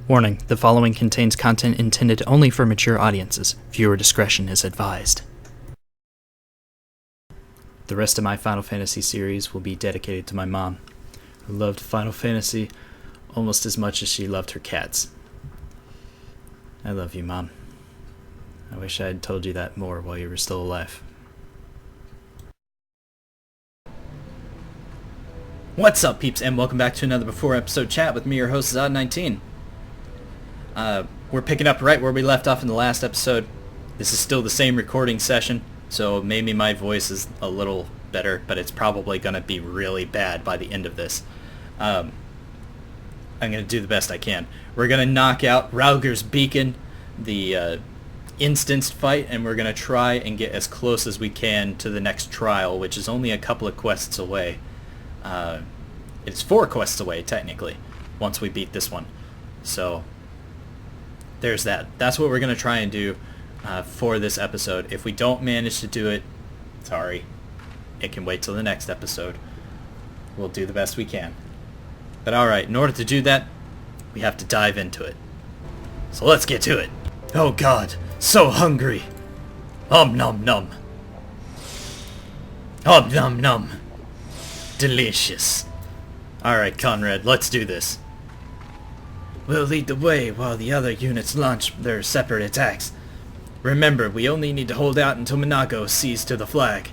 Warning, the following contains content intended only for mature audiences. Viewer discretion is advised. The rest of my Final Fantasy series will be dedicated to my mom, who loved Final Fantasy almost as much as she loved her cats. I love you, Mom. I wish I had told you that more while you were still alive. What's up, peeps, and welcome back to another Before Episode Chat with me, your host, Zod19. We're picking up right where we left off in the last episode. This is still the same recording session, so maybe my voice is a little better, but it's probably going to be really bad by the end of this. I'm going to do the best I can. We're going to knock out Raugur's Beacon, the instanced fight, and we're going to try and get as close as we can to the next trial, which is only a couple of quests away. It's 4 quests away, technically, once we beat this one. So there's that. That's what we're going to try and do for this episode. If we don't manage to do it, sorry. It can wait till the next episode. We'll do the best we can. But alright, in order to do that, we have to dive into it. So let's get to it. Oh god, so hungry. Nom nom. Nom nom. Delicious. Alright, Conrad, let's do this. We'll lead the way while the other units launch their separate attacks. Remember, we only need to hold out until Minago sees to the flag.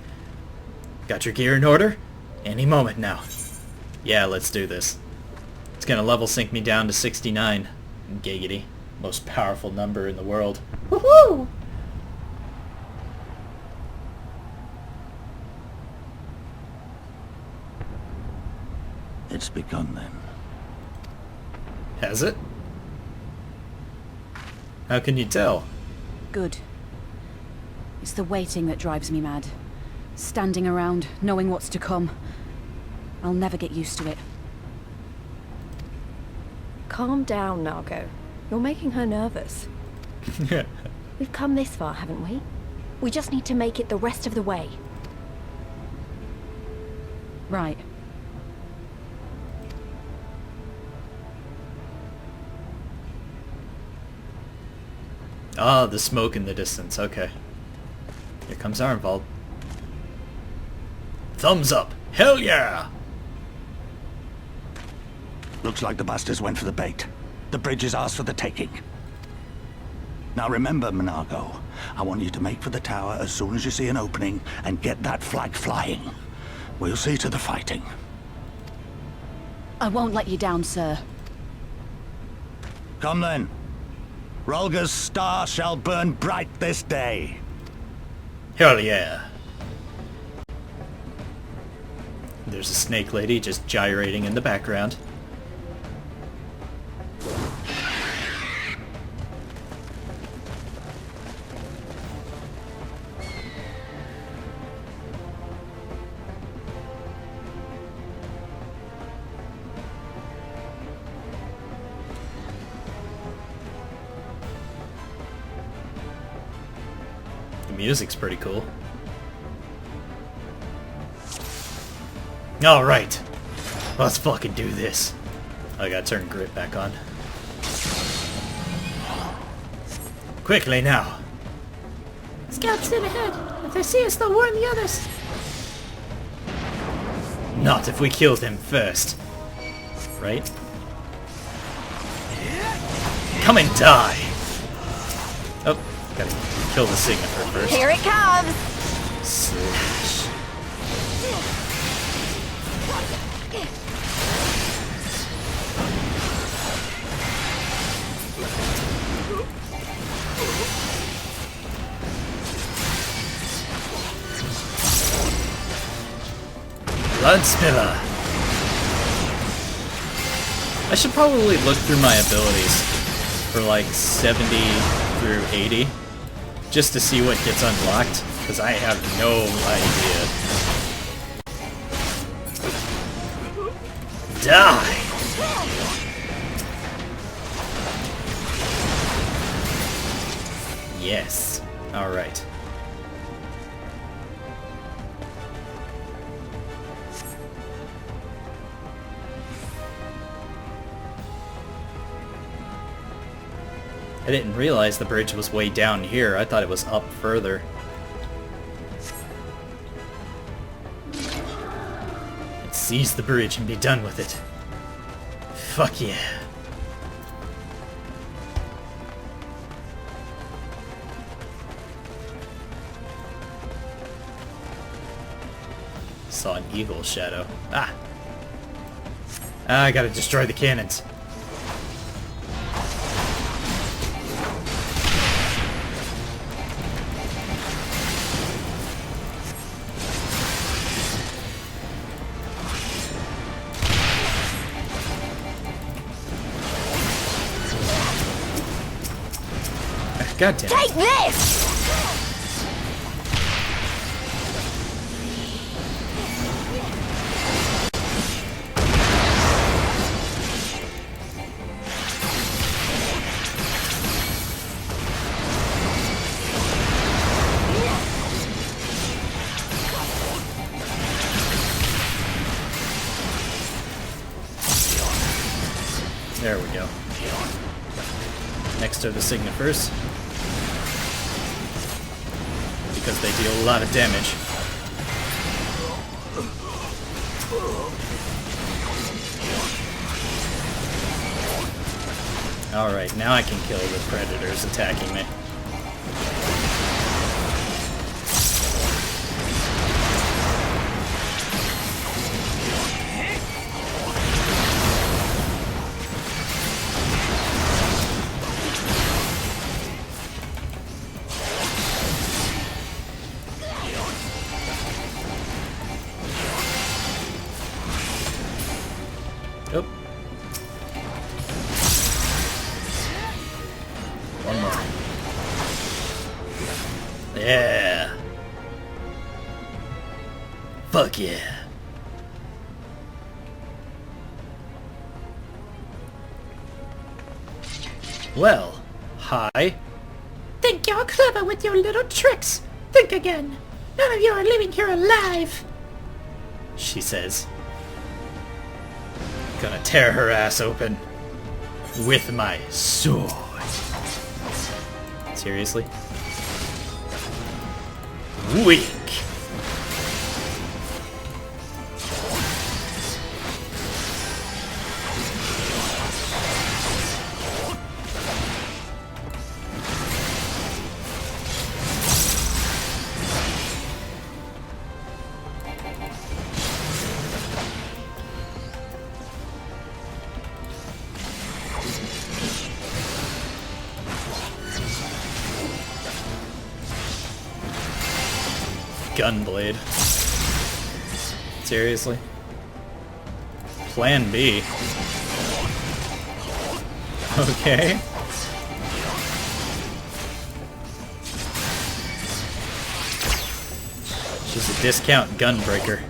Got your gear in order? Any moment now. Yeah, let's do this. It's gonna level sync me down to 69. Giggity. Most powerful number in the world. Woohoo! It's begun then. Has it? How can you tell? Good. It's the waiting that drives me mad. Standing around, knowing what's to come. I'll never get used to it. Calm down, Nago. You're making her nervous. We've come this far, haven't we? We just need to make it the rest of the way. Right. Ah, the smoke in the distance. Okay. Here comes Arnvald. Thumbs up. Hell yeah! Looks like the bastards went for the bait. The bridge is ours for the taking. Now remember, Minago, I want you to make for the tower as soon as you see an opening and get that flag flying. We'll see to the fighting. I won't let you down, sir. Come then. Rhalgr's star shall burn bright this day. Hell yeah. There's a snake lady just gyrating in the background. The music's pretty cool. Alright, let's fucking do this. I gotta turn grit back on. Quickly now. Scouts in ahead. If they see us, they'll warn the others. Not if we kill them first. Right? Come and die! Oh, gotta kill the Signifer first. Here it comes! Slash. Bloodspiller. I should probably look through my abilities for like 70 through 80 just to see what gets unlocked, because I have no idea. Die! Yes. Alright. I didn't realize the bridge was way down here. I thought it was up further. Let's seize the bridge and be done with it. Fuck yeah. Saw an eagle shadow. I gotta destroy the cannons. God damn it. Take this! There we go. Next are the Signifers, because they deal a lot of damage. Alright, now I can kill the predators attacking me. Oop. One more. Yeah. Fuck yeah. Well, hi. Think you're clever with your little tricks. Think again. None of you are leaving here alive. She says. Gonna tear her ass open with my sword. Seriously? Weak. Gunblade. Seriously? Plan B. Okay. She's a discount gunbreaker.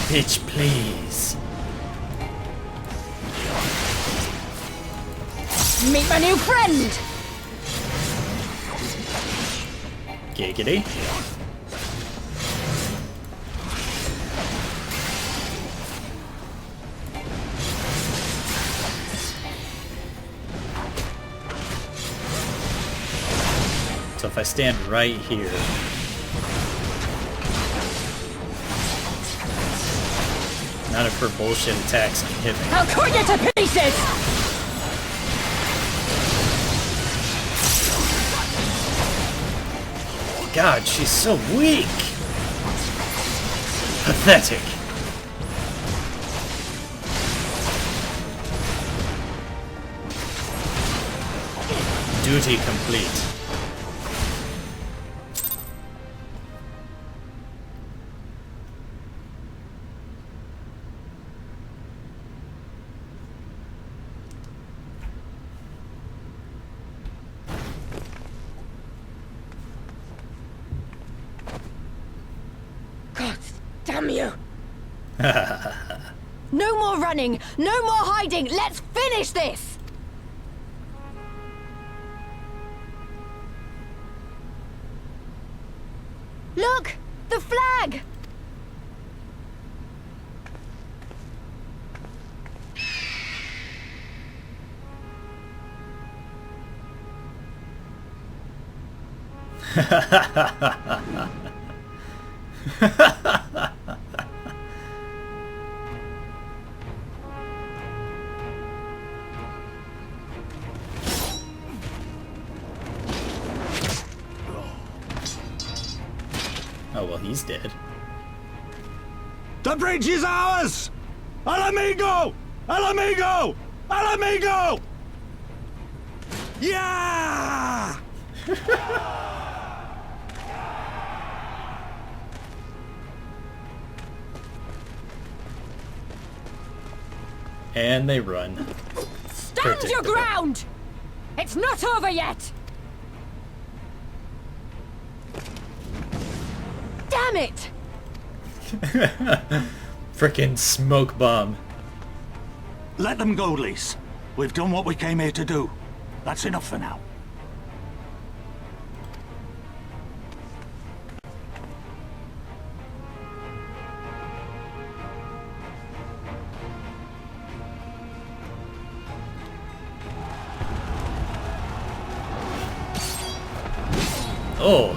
Bitch, please. Meet my new friend! Giggity. So if I stand right here, none of her bullshit attacks can hit me. I'll cut you to pieces! God, she's so weak! Pathetic. Duty complete. God damn you! No more running! No more hiding! Let's finish this! Look! The flag! Oh, well, he's dead. The bridge is ours! Al amigo! Al amigo! Al amigo! Yeah! And they run. Stand your ground! It's not over yet! Damn it! Frickin' smoke bomb. Let them go, Lise. We've done what we came here to do. That's enough for now. Oh.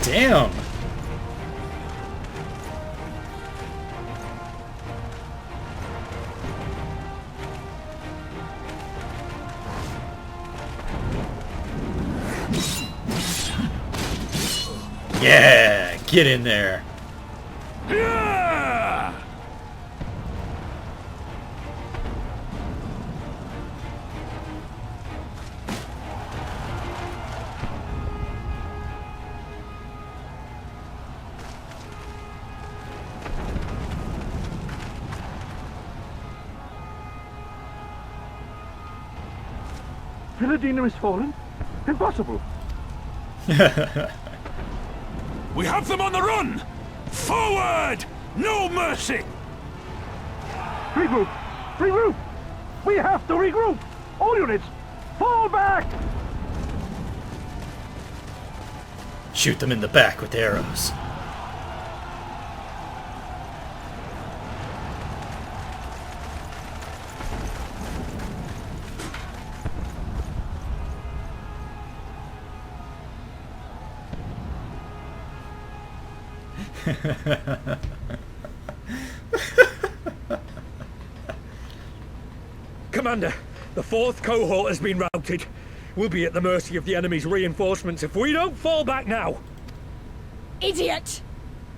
Damn. Yeah, get in there. Philadina is fallen? Impossible! We have them on the run! Forward! No mercy! Regroup! Regroup! We have to regroup! All units, fall back! Shoot them in the back with arrows. Commander, the 4th cohort has been routed. We'll be at the mercy of the enemy's reinforcements if we don't fall back now. Idiot!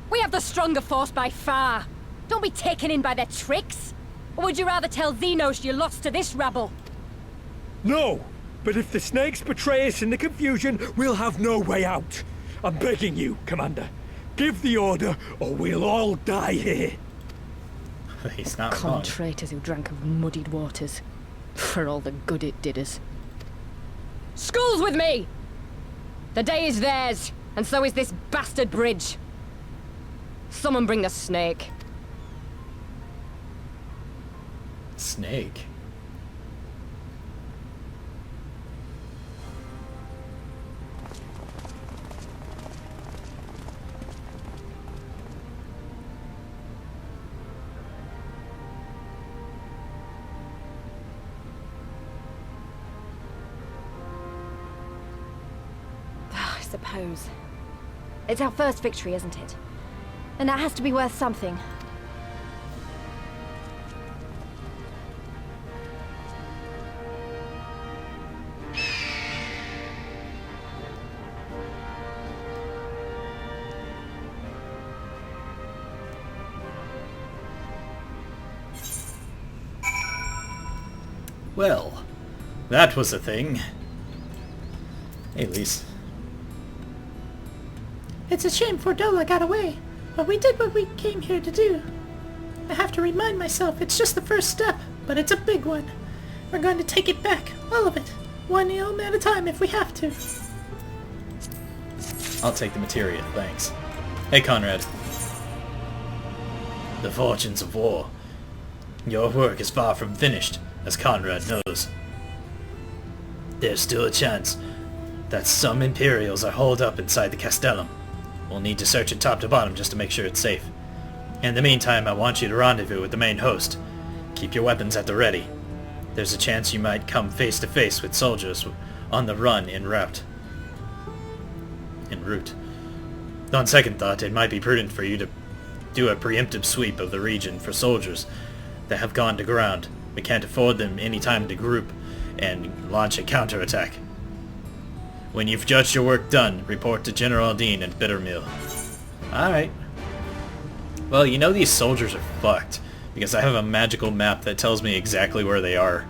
We have the stronger force by far. Don't be taken in by their tricks. Or would you rather tell Xenos you lost to this rabble? No, but if the snakes betray us in the confusion, we'll have no way out. I'm begging you, Commander. Give the order, or we'll all die here. He's not Common wrong. traitors who drank of muddied waters. For all the good it did us. School's with me! The day is theirs, and so is this bastard bridge. Someone bring the snake. Snake. I suppose. It's our first victory, isn't it? And that has to be worth something. Well, that was a thing. Hey, Lise. It's a shame Fordola got away, but we did what we came here to do. I have to remind myself it's just the first step, but it's a big one. We're going to take it back, all of it. One elm at a time if we have to. I'll take the materia, thanks. Hey, Conrad. The fortunes of war. Your work is far from finished, as Conrad knows. There's still a chance that some Imperials are holed up inside the Castellum. We'll need to search it top to bottom just to make sure it's safe. In the meantime, I want you to rendezvous with the main host. Keep your weapons at the ready. There's a chance you might come face to face with soldiers on the run en route. On second thought, it might be prudent for you to do a preemptive sweep of the region for soldiers that have gone to ground. We can't afford them any time to group and launch a counterattack. When you've judged your work done, report to General Dean at Bittermill. Alright. Well, you know these soldiers are fucked, because I have a magical map that tells me exactly where they are,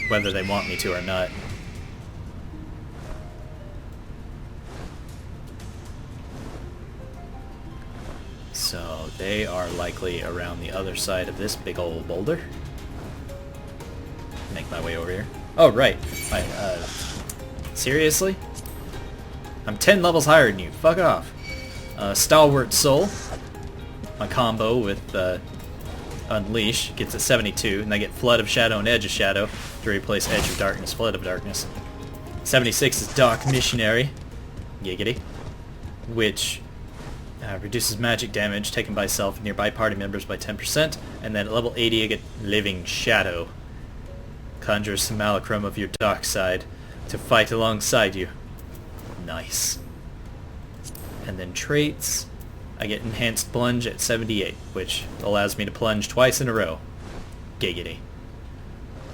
whether they want me to or not. So, they are likely around the other side of this big old boulder. Make my way over here. Oh, right. Seriously? I'm 10 levels higher than you. Fuck off. Stalwart Soul. My combo with Unleash gets a 72, and I get Flood of Shadow and Edge of Shadow to replace Edge of Darkness, Flood of Darkness. 76 is Dark Missionary. Giggity. Which reduces magic damage taken by self and nearby party members by 10%, and then at level 80 I get Living Shadow. Conjures Simulacrum of your dark side to fight alongside you. Nice. And then traits, I get Enhanced Plunge at 78, which allows me to plunge twice in a row. Giggity.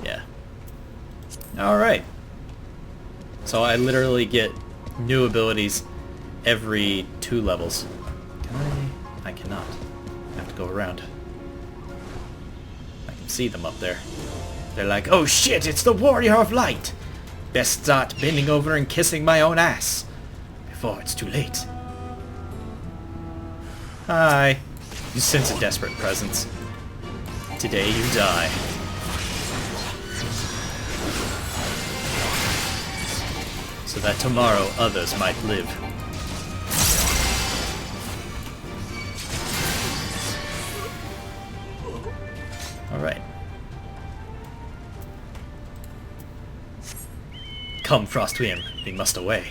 Yeah. Alright. So I literally get new abilities every 2 levels. Can I? I cannot. I have to go around. I can see them up there. They're like, oh shit, it's the Warrior of Light! Best start bending over and kissing my own ass before it's too late. Hi. You sense a desperate presence. Today you die. So that tomorrow others might live. Alright. Come, Frostwyrm, we must away.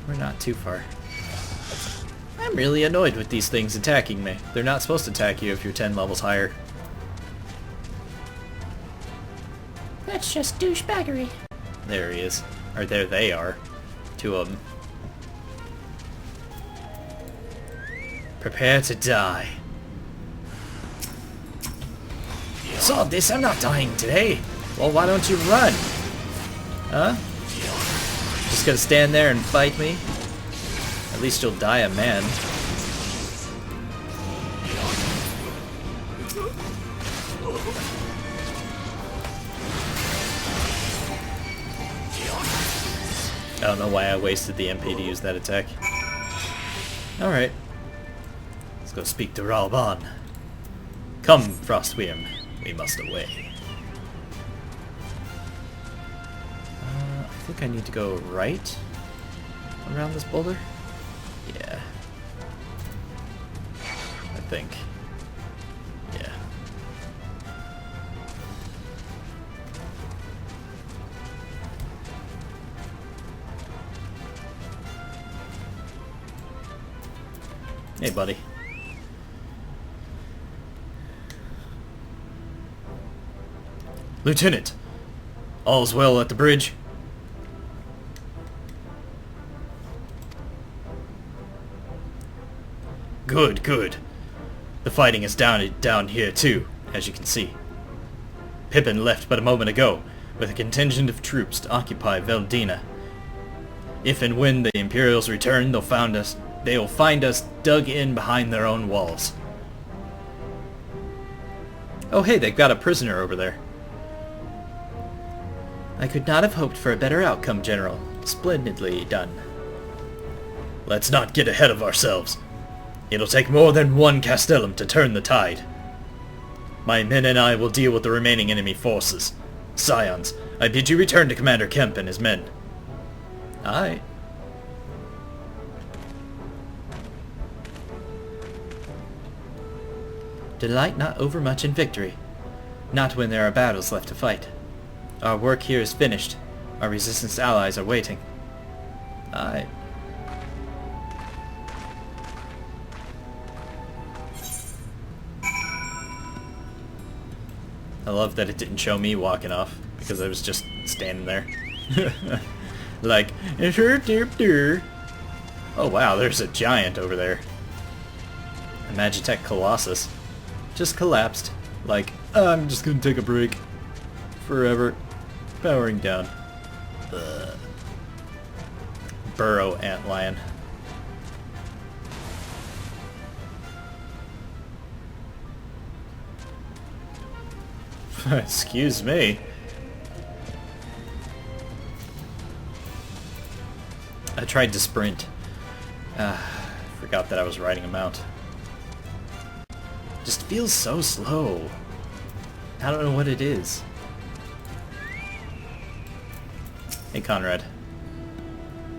We're not too far. I'm really annoyed with these things attacking me. They're not supposed to attack you if you're 10 levels higher. That's just douchebaggery. There he is. Or there they are. 2 of them. Prepare to die. Saw this, I'm not dying today. Well, why don't you run? Huh? Just gonna stand there and fight me? At least you'll die a man. I don't know why I wasted the MP to use that attack. Alright. Let's go speak to Ralban. Come, Frostwyrm. We must away. I think I need to go right around this boulder. Yeah. I think. Yeah. Hey, buddy. Lieutenant! All's well at the bridge? Good, good. The fighting is down here too, as you can see. Pippin left but a moment ago, with a contingent of troops to occupy Veldina. If and when the Imperials return, they'll find us dug in behind their own walls. Oh hey, they've got a prisoner over there. I could not have hoped for a better outcome, General. Splendidly done. Let's not get ahead of ourselves. It'll take more than one castellum to turn the tide. My men and I will deal with the remaining enemy forces. Scions, I bid you return to Commander Kemp and his men. Aye. Delight not overmuch in victory. Not when there are battles left to fight. Our work here is finished. Our resistance allies are waiting. Aye. I love that it didn't show me walking off, because I was just standing there. Like, oh wow, there's a giant over there. A Magitech Colossus. Just collapsed. Like, I'm just gonna take a break. Forever. Powering down. Burrow Antlion. Excuse me. I tried to sprint. Forgot that I was riding a mount. Just feels so slow. I don't know what it is. Hey, Conrad.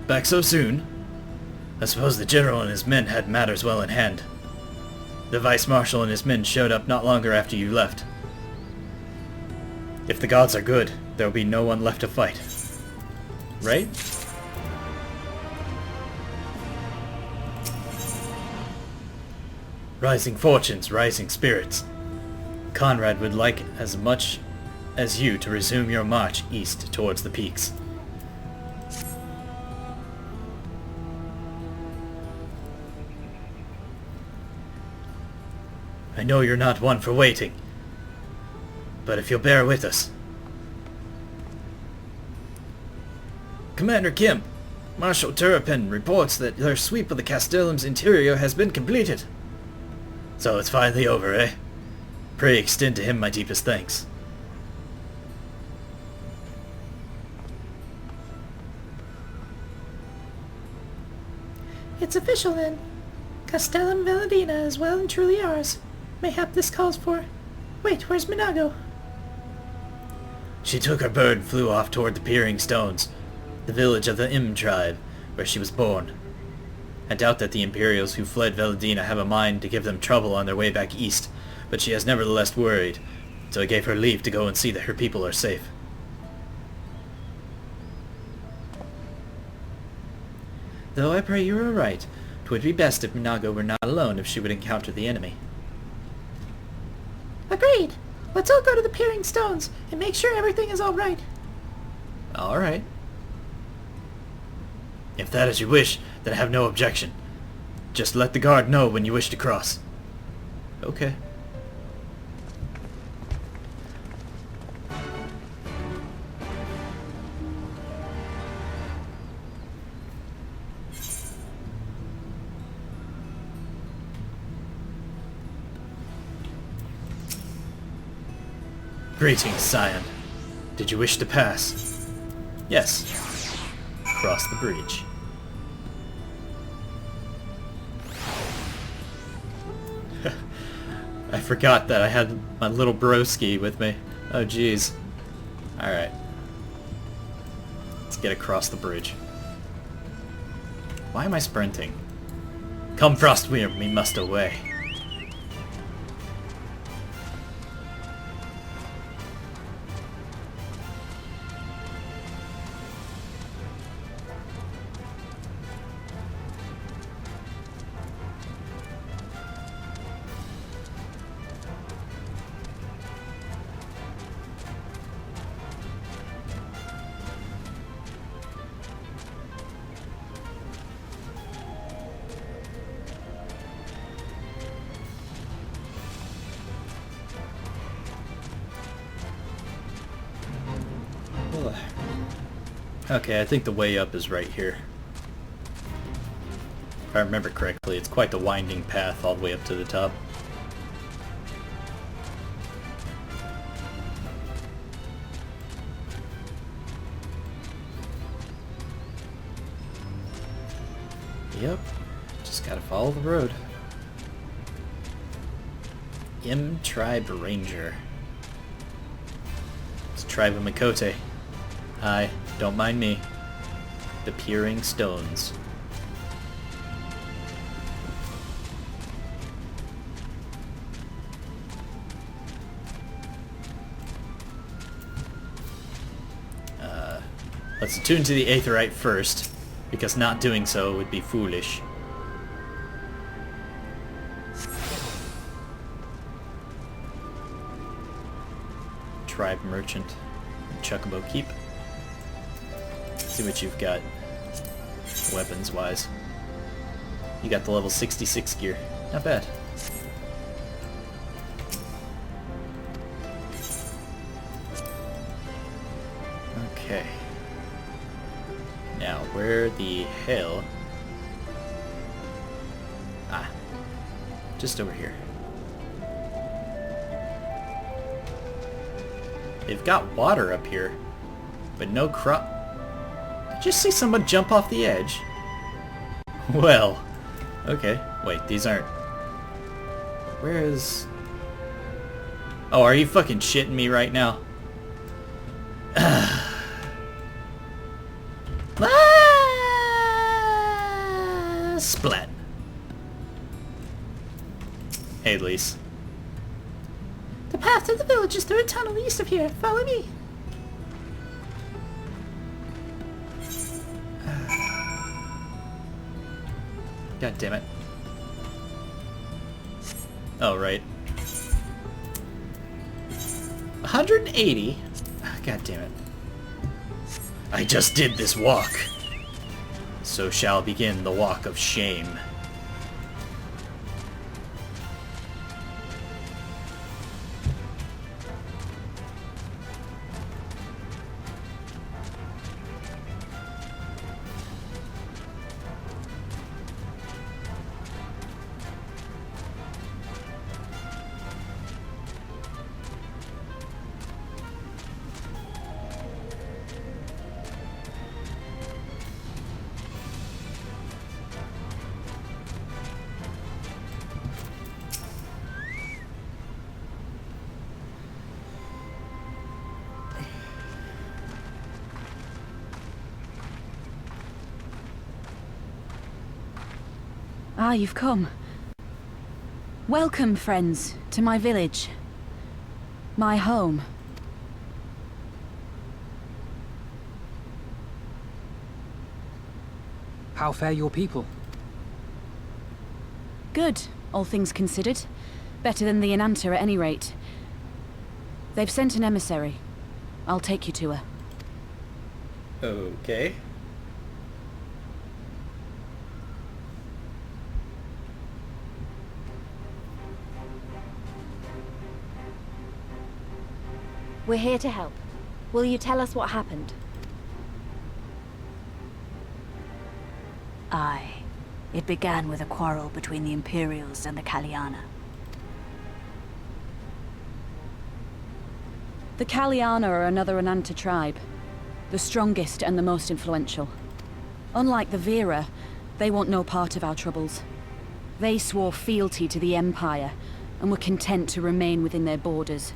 Back so soon? I suppose the General and his men had matters well in hand. The Vice Marshal and his men showed up not longer after you left. If the gods are good, there will be no one left to fight. Right? Rising fortunes, rising spirits. Conrad would like as much as you to resume your march east towards the peaks. I know you're not one for waiting, but if you'll bear with us. Commander Kim, Marshal Turpin reports that their sweep of the Castellum's interior has been completed. So it's finally over, eh? Pray extend to him my deepest thanks. It's official then. Castellum Valentina is well and truly ours. Mayhap this calls for... Wait, where's Minago? She took her bird and flew off toward the Peering Stones, the village of the Im tribe, where she was born. I doubt that the Imperials who fled Valentina have a mind to give them trouble on their way back east, but she has nevertheless worried, so I gave her leave to go and see that her people are safe. Though I pray you are right, 'twould be best if Minago were not alone if she would encounter the enemy. Agreed! Let's all go to the Peering Stones and make sure everything is all right. All right. If that is your wish, then I have no objection. Just let the guard know when you wish to cross. Okay. Greetings, Scion. Did you wish to pass? Yes. Cross the bridge. I forgot that I had my little broski with me. Oh jeez. Alright. Let's get across the bridge. Why am I sprinting? Come Frostweir, we must away. Okay, I think the way up is right here. If I remember correctly, it's quite the winding path all the way up to the top. Yep, just gotta follow the road. Tribe Ranger. It's Tribe of Mikote. Hi, don't mind me. The Peering Stones. Let's attune to the Aetheryte first, because not doing so would be foolish. Tribe Merchant, Chocobo Keep. See what you've got, weapons-wise. You got the level 66 gear. Not bad. Okay. Now, where the hell... Ah. Just over here. They've got water up here, but no crop. Did you just see someone jump off the edge? Well, okay. Wait, these aren't... Where is... Oh, are you fucking shitting me right now? Splat. Hey, Lise. The path to the village is through a tunnel east of here. Follow me. God damn it. Oh, right. 180? God damn it. I just did this walk. So shall begin the walk of shame. Ah, you've come. Welcome, friends, to my village. My home. How fare your people? Good, all things considered. Better than the Ananta at any rate. They've sent an emissary. I'll take you to her. Okay. We're here to help. Will you tell us what happened? Aye. It began with a quarrel between the Imperials and the Kaliana. The Kaliana are another Ananta tribe. The strongest and the most influential. Unlike the Vera, they want no part of our troubles. They swore fealty to the Empire, and were content to remain within their borders.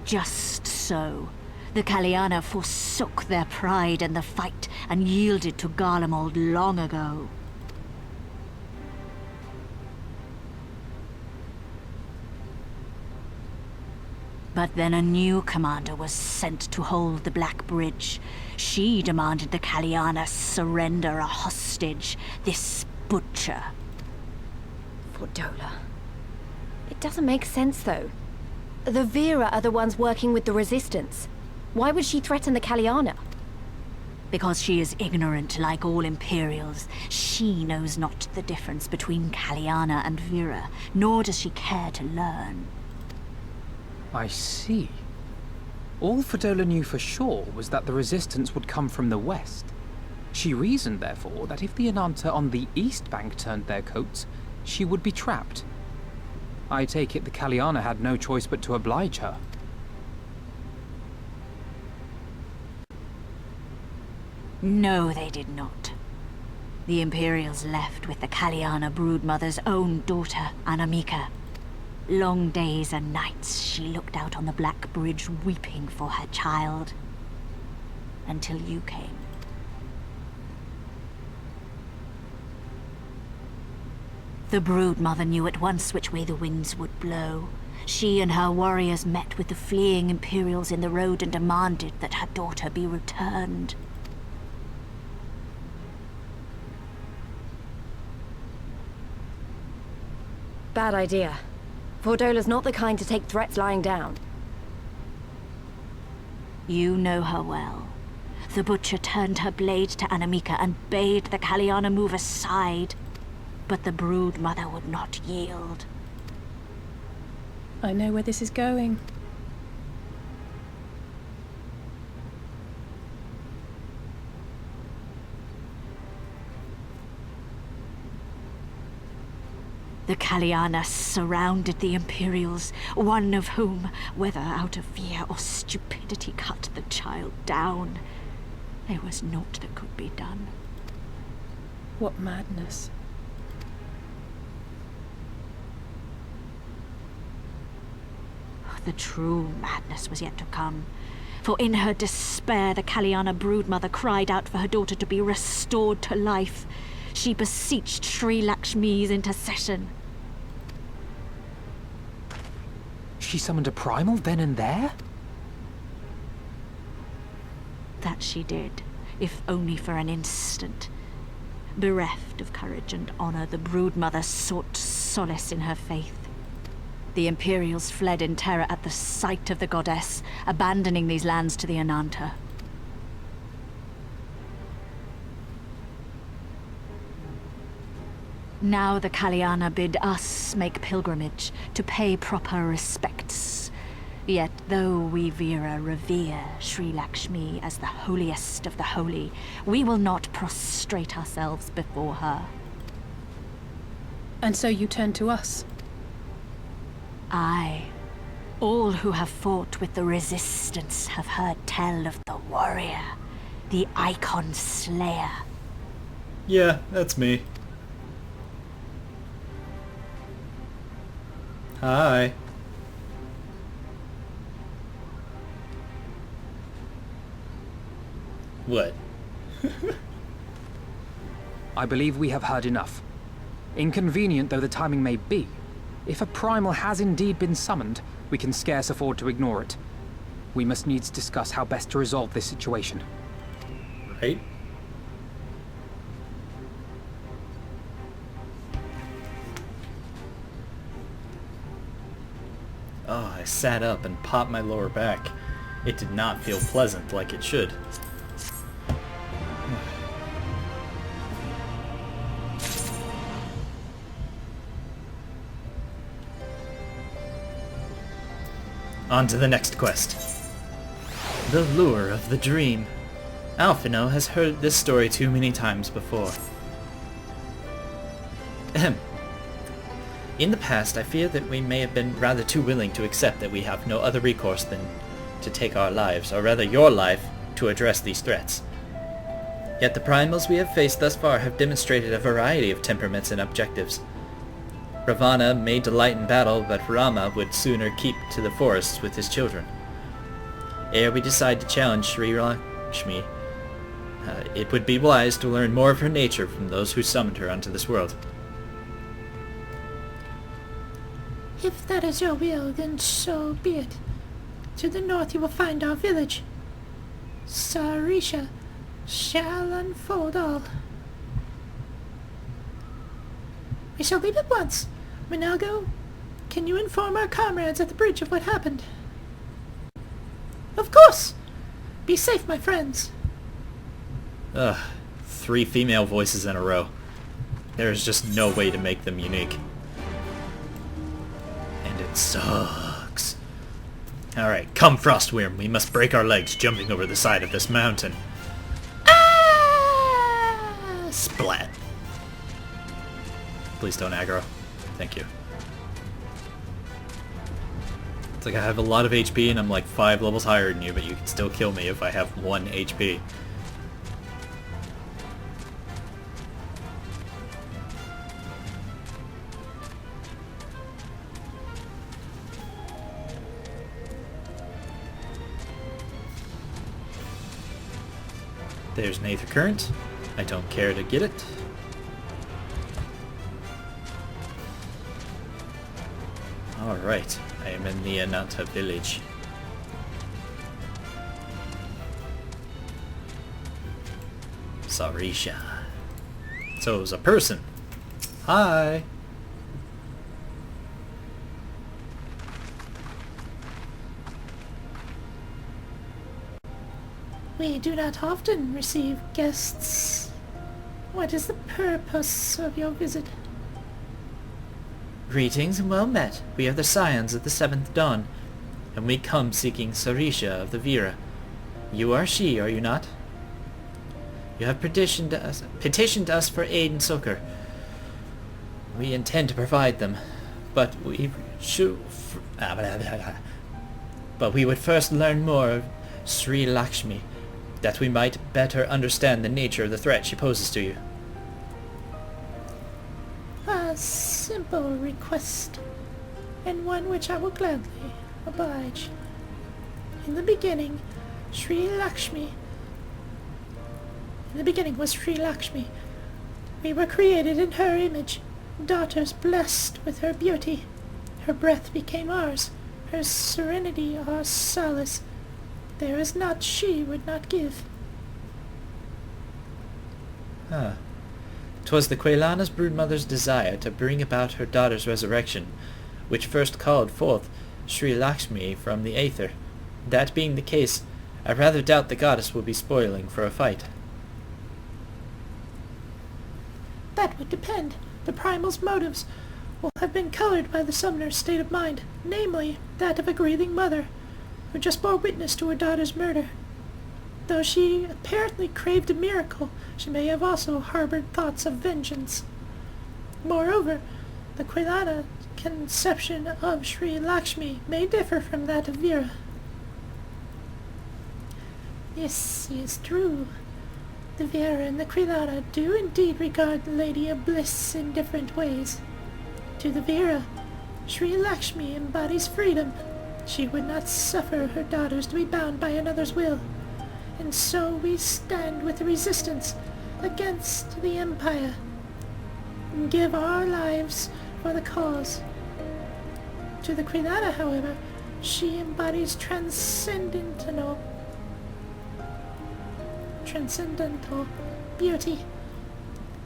Just so. The Kaliana forsook their pride in the fight and yielded to Garlemald long ago. But then a new commander was sent to hold the Black Bridge. She demanded the Kaliana surrender a hostage, this butcher. Fordola. It doesn't make sense, though. The Vera are the ones working with the Resistance. Why would she threaten the Kaliana? Because she is ignorant like all Imperials. She knows not the difference between Kaliana and Vera, nor does she care to learn. I see. All Fordola knew for sure was that the resistance would come from the west. She reasoned, therefore, that if the Ananta on the east bank turned their coats, she would be trapped. I take it the Kaliana had no choice but to oblige her. No, they did not. The Imperials left with the Kaliana broodmother's own daughter, Anamika. Long days and nights she looked out on the Black Bridge weeping for her child. Until you came. The broodmother knew at once which way the winds would blow. She and her warriors met with the fleeing Imperials in the road and demanded that her daughter be returned. Bad idea. Vordola's not the kind to take threats lying down. You know her well. The butcher turned her blade to Anamika and bade the Kaliana move aside. But the brood mother would not yield. I know where this is going. The Kaliana surrounded the Imperials, one of whom, whether out of fear or stupidity, cut the child down. There was naught that could be done. What madness. The true madness was yet to come. For in her despair, the Kaliana broodmother cried out for her daughter to be restored to life. She beseeched Sri Lakshmi's intercession. She summoned a primal then and there? That she did, if only for an instant. Bereft of courage and honor, the broodmother sought solace in her faith. The Imperials fled in terror at the sight of the goddess, abandoning these lands to the Ananta. Now the Kaliana bid us make pilgrimage to pay proper respects. Yet though we Vera revere Sri Lakshmi as the holiest of the holy, we will not prostrate ourselves before her. And so you turn to us? Aye. All who have fought with the resistance have heard tell of the warrior, the Icon Slayer. Yeah, that's me. Hi. What? I believe we have heard enough. Inconvenient though the timing may be, if a primal has indeed been summoned, we can scarce afford to ignore it. We must needs discuss how best to resolve this situation. Right? Oh, I sat up and popped my lower back. It did not feel pleasant like it should. On to the next quest. The Lure of the Dream. Alphino has heard this story too many times before. Ahem. In the past, I fear that we may have been rather too willing to accept that we have no other recourse than to take our lives, or rather your life, to address these threats. Yet the primals we have faced thus far have demonstrated a variety of temperaments and objectives. Ravana may delight in battle, but Rama would sooner keep to the forests with his children. Ere we decide to challenge Sri Lakshmi, it would be wise to learn more of her nature from those who summoned her onto this world. If that is your will, then so be it. To the north you will find our village. Sarisha shall unfold all. We shall leave at once. Minago, can you inform our comrades at the bridge of what happened? Of course! Be safe, my friends. Ugh, 3 female voices in a row. There is just no way to make them unique. And it sucks. Alright, come Frostworm, we must break our legs jumping over the side of this mountain. Ah! Splat. Please don't aggro. Thank you. It's like I have a lot of HP and I'm like 5 levels higher than you, but you can still kill me if I have 1 HP. There's an Aether Current. I don't care to get it. Alright, I am in the Ananta village. Sarisha. So it was a person. Hi! We do not often receive guests. What is the purpose of your visit? Greetings and well met. We are the Scions of the 7th Dawn, and we come seeking Sarisha of the Vera. You are she, are you not? You have petitioned us for aid and succor. We intend to provide them, but we would first learn more of Sri Lakshmi, that we might better understand the nature of the threat she poses to you. A simple request, and one which I will gladly oblige. In the beginning was Sri Lakshmi. We were created in her image, daughters blessed with her beauty. Her breath became ours, her serenity our solace. There is naught she would not give. 'Twas the Quelana's broodmother's desire to bring about her daughter's resurrection, which first called forth Sri Lakshmi from the Aether. That being the case, I rather doubt the goddess will be spoiling for a fight. That would depend. The primal's motives will have been colored by the summoner's state of mind, namely, that of a grieving mother, who just bore witness to her daughter's murder. Though she apparently craved a miracle, she may have also harbored thoughts of vengeance. Moreover, the Quelana conception of Sri Lakshmi may differ from that of Vera. This is true. The Vera and the Quelana do indeed regard the Lady of Bliss in different ways. To the Vera, Sri Lakshmi embodies freedom. She would not suffer her daughters to be bound by another's will. And so we stand with the resistance against the Empire and give our lives for the cause. To the Quelana, however, she embodies transcendental beauty,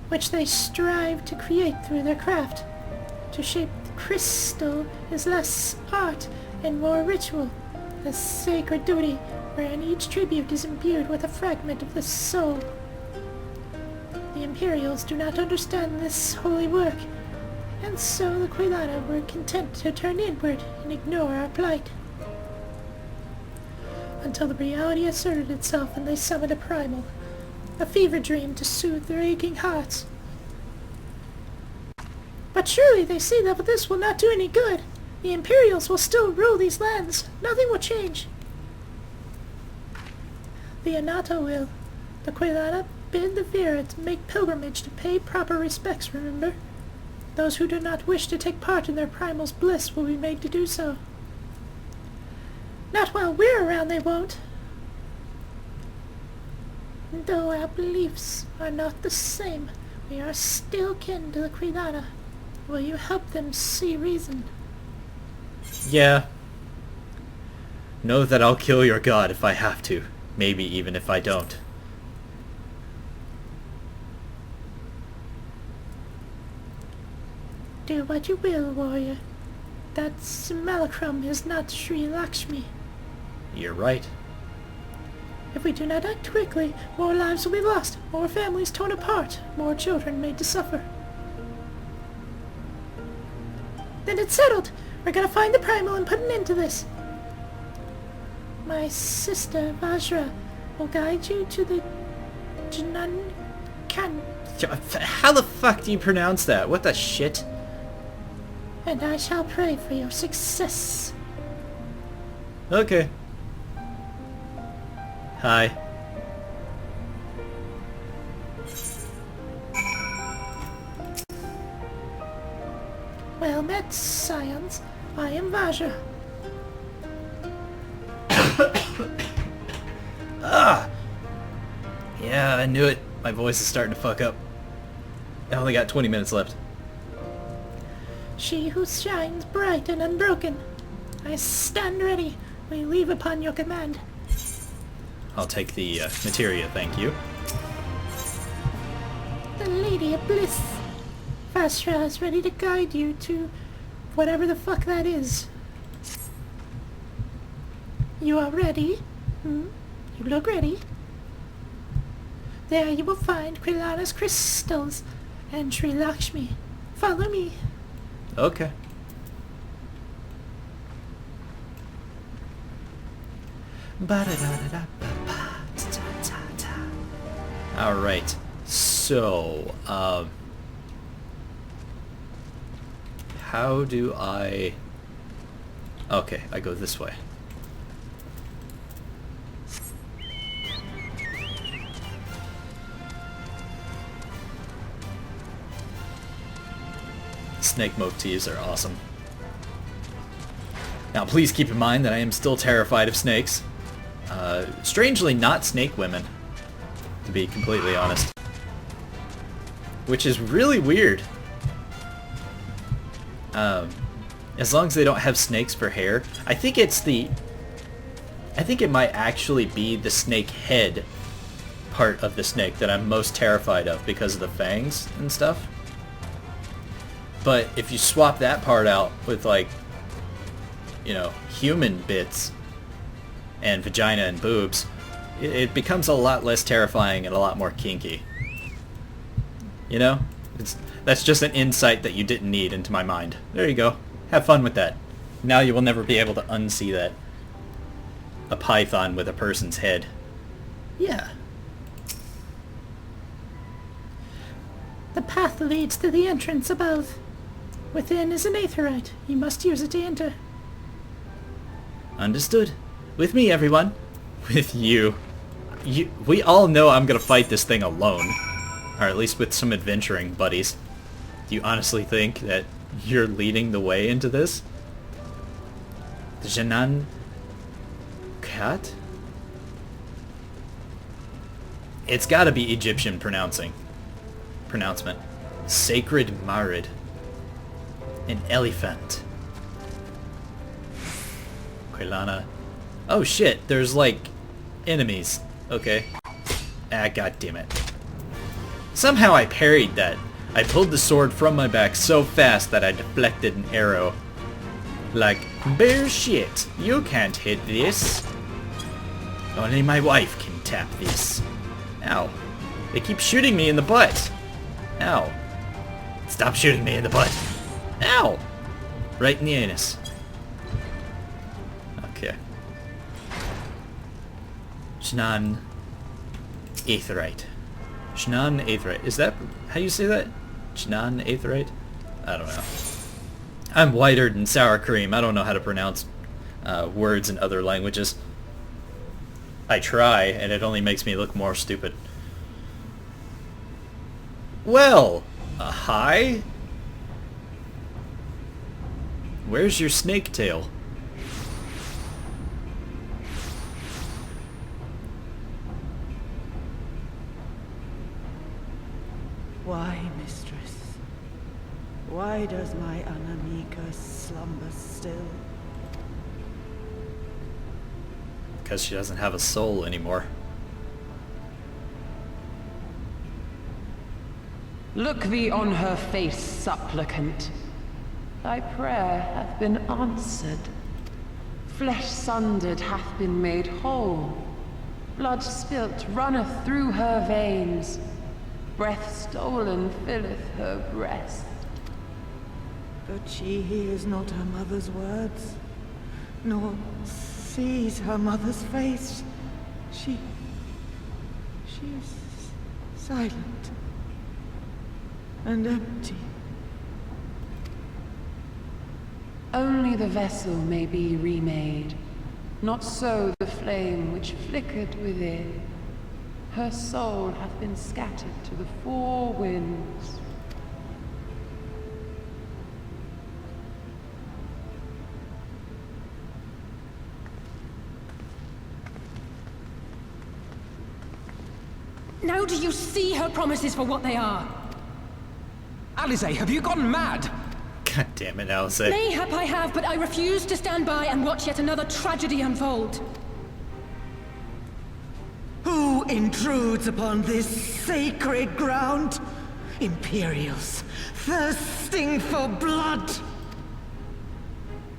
which they strive to create through their craft. To shape the crystal is less art and more ritual, a sacred duty wherein each tribute is imbued with a fragment of the soul. The Imperials do not understand this holy work, and so the Quelana were content to turn inward and ignore our plight. Until the reality asserted itself and they summoned a primal, a fever dream to soothe their aching hearts. But surely they see that this will not do any good. The Imperials will still rule these lands. Nothing will change. The Anata will. The Quelana bid the Vera to make pilgrimage to pay proper respects, remember? Those who do not wish to take part in their primal's bliss will be made to do so. Not while we're around, they won't. Though our beliefs are not the same, we are still kin to the Quelana. Will you help them see reason? Yeah. Know that I'll kill your god if I have to. Maybe even if I don't. Do what you will, warrior. That simulacrum is not Sri Lakshmi. You're right. If we do not act quickly, more lives will be lost, more families torn apart, more children made to suffer. Then it's settled. We're gonna find the primal and put an end to this. My sister, Vajra, will guide you to the Janankanth How the fuck do you pronounce that? What the shit? And I shall pray for your success. Okay. Hi. Well met, Scions. I am Vaja. Ah! Yeah, I knew it. My voice is starting to fuck up. I only got 20 minutes left. She who shines bright and unbroken. I stand ready. We leave upon your command. I'll take the materia, thank you. The Lady of Bliss. Vastra is ready to guide you to whatever the fuck that is. You are ready? You look ready. There you will find Quilana's crystals and Sri Lakshmi. Follow me. Okay. Alright. So, how do I... Okay, I go this way. Snake motifs are awesome. Now please keep in mind that I am still terrified of snakes. Strangely not snake women, to be completely honest. Which is really weird. As long as they don't have snakes for hair. I think it's the... I think it might actually be the snake head part of the snake that I'm most terrified of because of the fangs and stuff. But if you swap that part out with, like, you know, human bits and vagina and boobs, it becomes a lot less terrifying and a lot more kinky. You know? That's just an insight that you didn't need into my mind. There you go. Have fun with that. Now you will never be able to unsee that. A python with a person's head. Yeah. The path leads to the entrance above. Within is an aetheryte. You must use it to enter. Understood. With me, everyone. With you. We all know I'm gonna fight this thing alone. Or at least with some adventuring buddies. Do you honestly think that you're leading the way into this? The Janan... Cat? It's gotta be Egyptian pronouncement. Sacred Marid. An elephant. Quilana. Oh shit, there's like enemies. Okay. Ah, god damn it. Somehow I parried that. I pulled the sword from my back so fast that I deflected an arrow. Like, bear shit, you can't hit this. Only my wife can tap this. Ow. They keep shooting me in the butt. Ow. Stop shooting me in the butt. Ow! Right in the anus. Okay. Shnan Aetherite. Shnan Aetherite. Is that how you say that? Shnan Aetherite? I don't know. I'm whiter than sour cream. I don't know how to pronounce words in other languages. I try, and it only makes me look more stupid. Well, hi? Where's your snake tail? Why, mistress? Why does my Anamika slumber still? Because she doesn't have a soul anymore. Look thee on her face, supplicant. Thy prayer hath been answered. Flesh sundered hath been made whole. Blood spilt runneth through her veins. Breath stolen filleth her breast. But she hears not her mother's words, nor sees her mother's face. She's silent. and empty. Only the vessel may be remade, not so the flame which flickered within. Her soul hath been scattered to the four winds. Now do you see her promises for what they are? Alisaie, have you gone mad? God damn it, Alisaie. Mayhap I have, but I refuse to stand by and watch yet another tragedy unfold. Who intrudes upon this sacred ground? Imperials, thirsting for blood!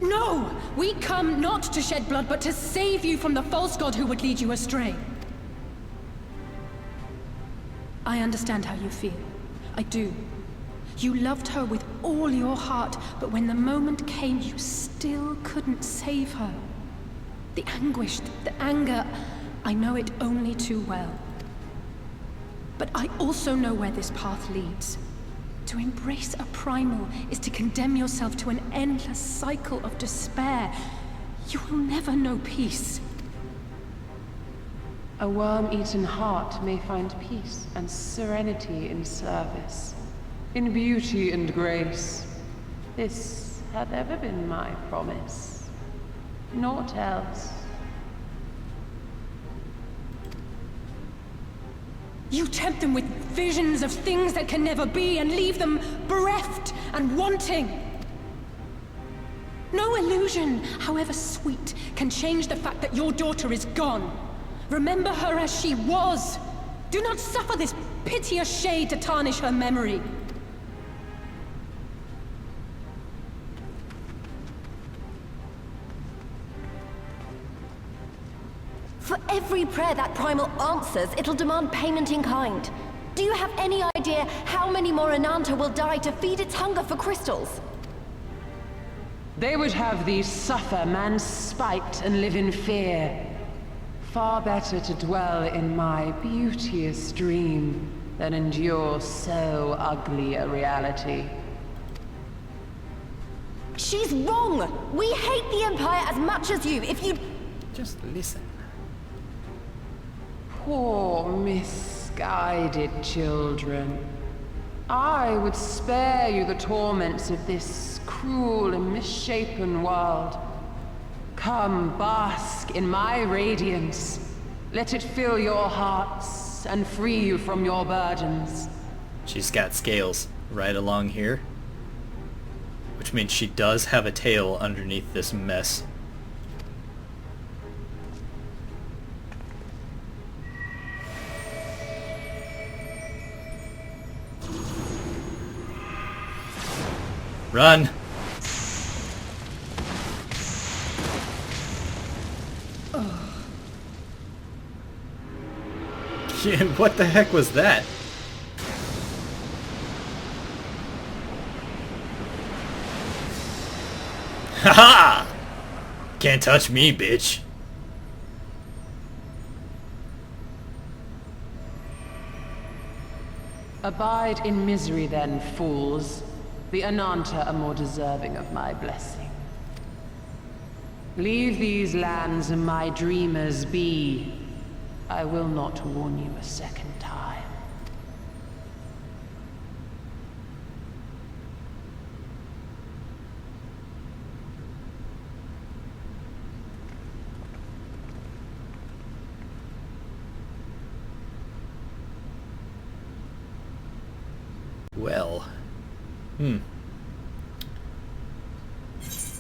No! We come not to shed blood, but to save you from the false god who would lead you astray. I understand how you feel. I do. You loved her with all your heart, but when the moment came, you still couldn't save her. The anguish, the anger, I know it only too well. But I also know where this path leads. To embrace a primal is to condemn yourself to an endless cycle of despair. You will never know peace. A worm-eaten heart may find peace and serenity in service, in beauty and grace. This hath ever been my promise. Naught else. You tempt them with visions of things that can never be and leave them bereft and wanting. No illusion, however sweet, can change the fact that your daughter is gone. Remember her as she was. Do not suffer this piteous shade to tarnish her memory. For every prayer that primal answers, it'll demand payment in kind. Do you have any idea how many more Ananta will die to feed its hunger for crystals? They would have thee suffer man's spite and live in fear. Far better to dwell in my beauteous dream than endure so ugly a reality. She's wrong! We hate the Empire as much as you. If you'd... Just listen. Poor misguided children. I would spare you the torments of this cruel and misshapen world. Come, bask in my radiance. Let it fill your hearts and free you from your burdens. She's got scales right along here, which means she does have a tail underneath this mess. Run! Yeah, what the heck was that? Haha! Can't touch me, bitch. Abide in misery then, fools. The Ananta are more deserving of my blessing. Leave these lands and my dreamers be. I will not warn you a second time. Well.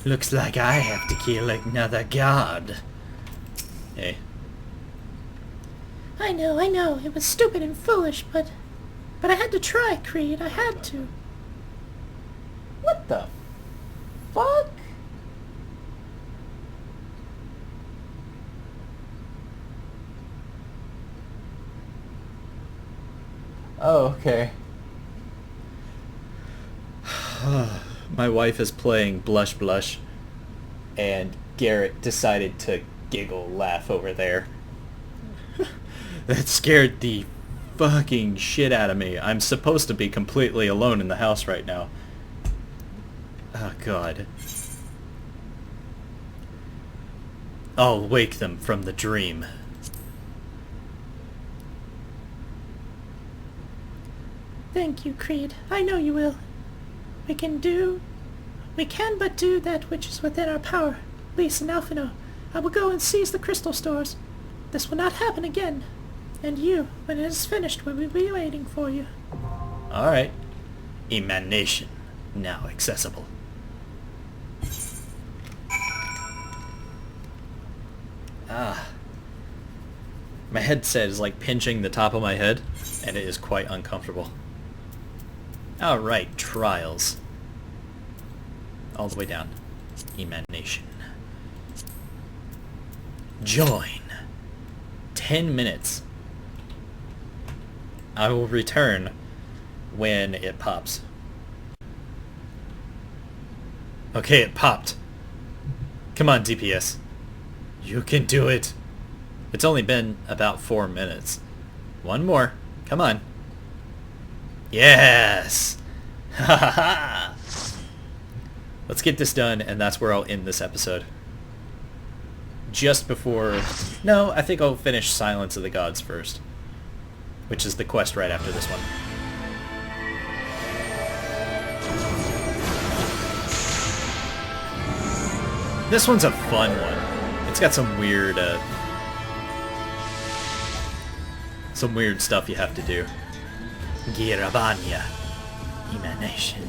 Looks like I have to kill another god. Hey. I know. It was stupid and foolish, but I had to try, Kreed. I had to. What the fuck? Oh, okay. My wife is playing Blush Blush, and Garrett decided to giggle laugh over there. That scared the fucking shit out of me. I'm supposed to be completely alone in the house right now. Oh, God. I'll wake them from the dream. Thank you, Kreed. I know you will. We can but do that which is within our power. Lys and Alphino, I will go and seize the crystal stores. This will not happen again. And you, when it is finished, we will be waiting for you. Alright. Emanation. Now accessible. Ah. My headset is like pinching the top of my head, and it is quite uncomfortable. Alright, trials. All the way down. Emanation. Join. 10 minutes. I will return when it pops. Okay, it popped. Come on, DPS. You can do it. It's only been about 4 minutes. One more. Come on. Yes! Ha ha ha! Let's get this done, and that's where I'll end this episode. Just before... No, I think I'll finish Silence of the Gods first. Which is the quest right after this one. This one's a fun one. It's got some weird stuff you have to do. Giravanya. Emanation.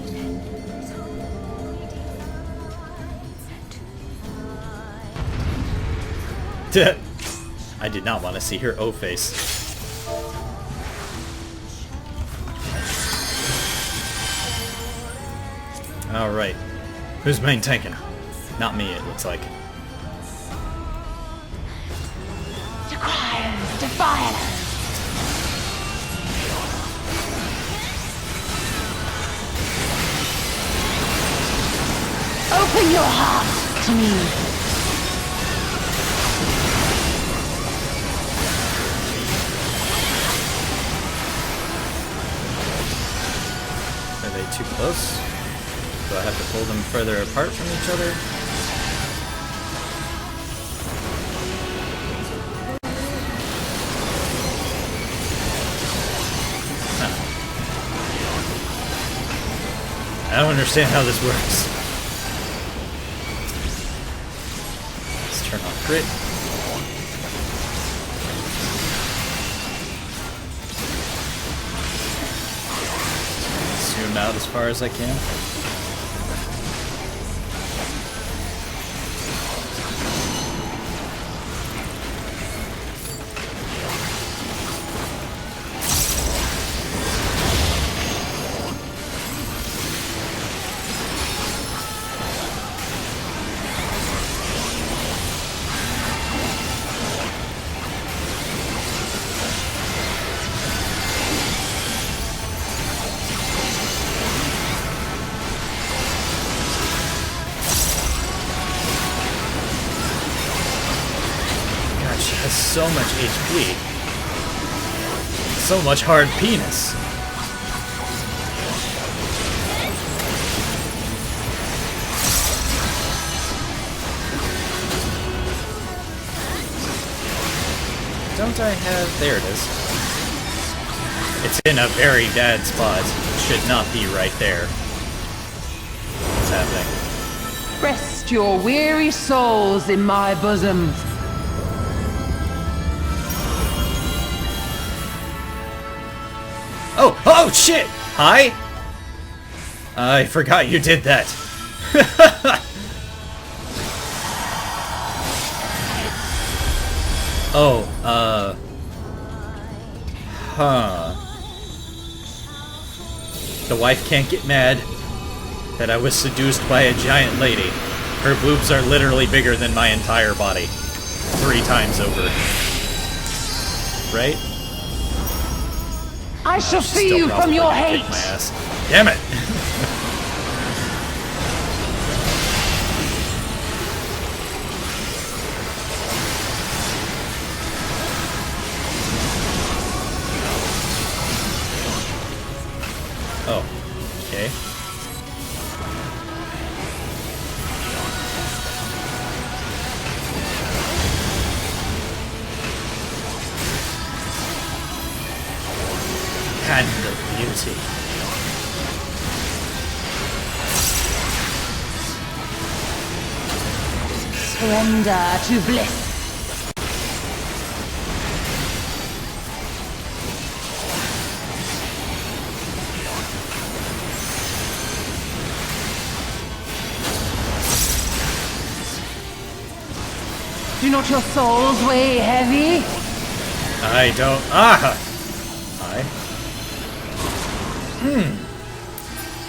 I did not want to see her O-face. Alright. Who's main tanking? Not me, it looks like. Requires defiance. Open your heart to me. Are they too close? Do I have to pull them further apart from each other? Huh. I don't understand how this works. Let's turn off grit. Zoom out as far as I can. So much HP. So much hard penis. Don't I have... There it is. It's in a very bad spot. It should not be right there. What's happening? Rest your weary souls in my bosom. Oh, shit! Hi? I forgot you did that. The wife can't get mad that I was seduced by a giant lady. Her boobs are literally bigger than my entire body. 3 times over. Right? I shall see you from your hate! My ass. Damn it! Surrender to bliss. Do not your souls weigh heavy? I don't.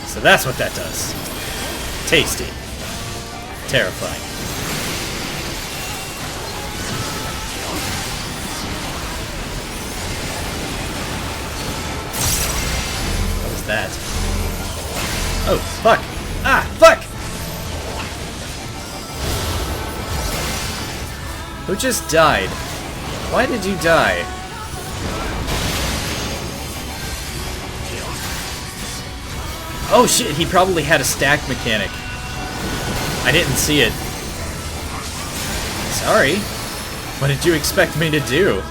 So that's what that does. Tasty. Terrifying. What was that? Oh, fuck! Ah, fuck! Who just died? Why did you die? Oh shit, he probably had a stack mechanic. I didn't see it. Sorry. What did you expect me to do?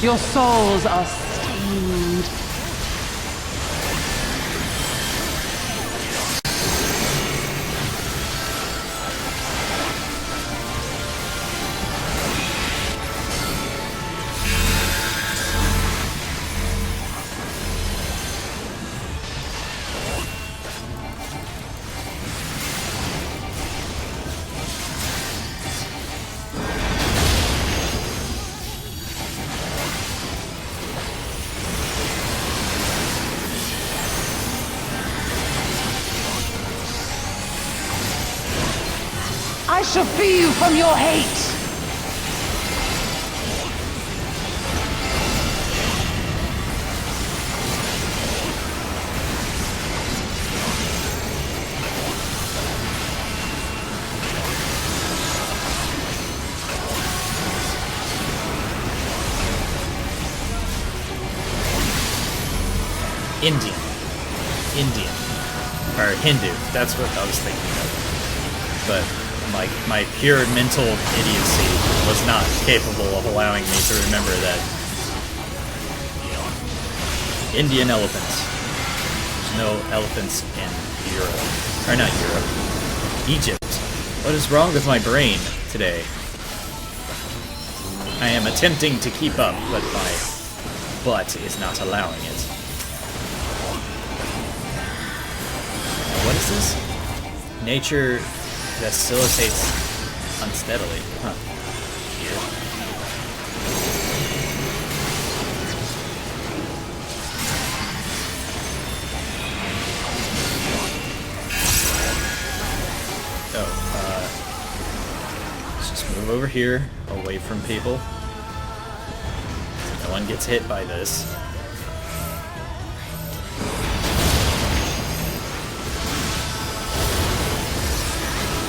Your souls are stained. I shall free you from your hate! Indian. Or Hindu. That's what I was thinking of. But my pure mental idiocy was not capable of allowing me to remember that. Indian elephants. There's no elephants in Europe. Or not Europe. Egypt. What is wrong with my brain today? I am attempting to keep up, but my butt is not allowing it. What is this? Nature facilitates unsteadily. Huh. Let's just move over here, away from people. So no one gets hit by this.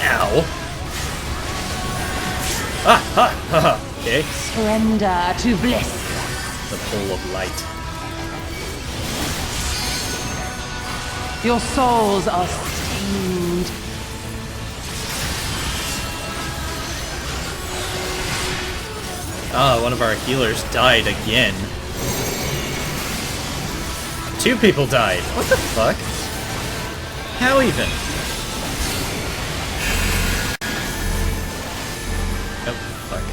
Ow. Ah, ha, ha, ha. Okay. Surrender to bliss. The pull of light. Your souls are stained. Ah, one of our healers died again. 2 people died. What the fuck? How even? Oh, fuck.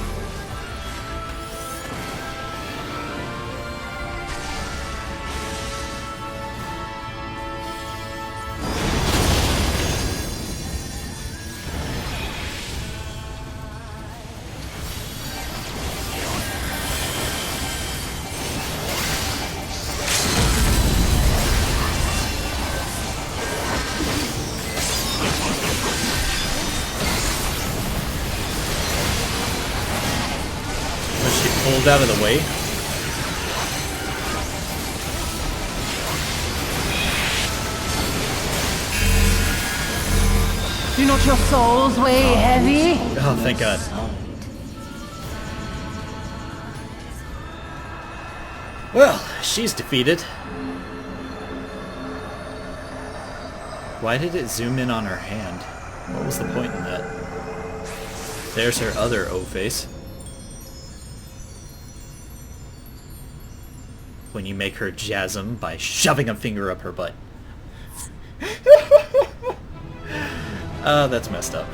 Pulled out of the way. Do not your souls weigh heavy? Oh, thank God. Well, she's defeated. Why did it zoom in on her hand? What was the point in that? There's her other O-face. when you make her jasm by shoving a finger up her butt. That's messed up.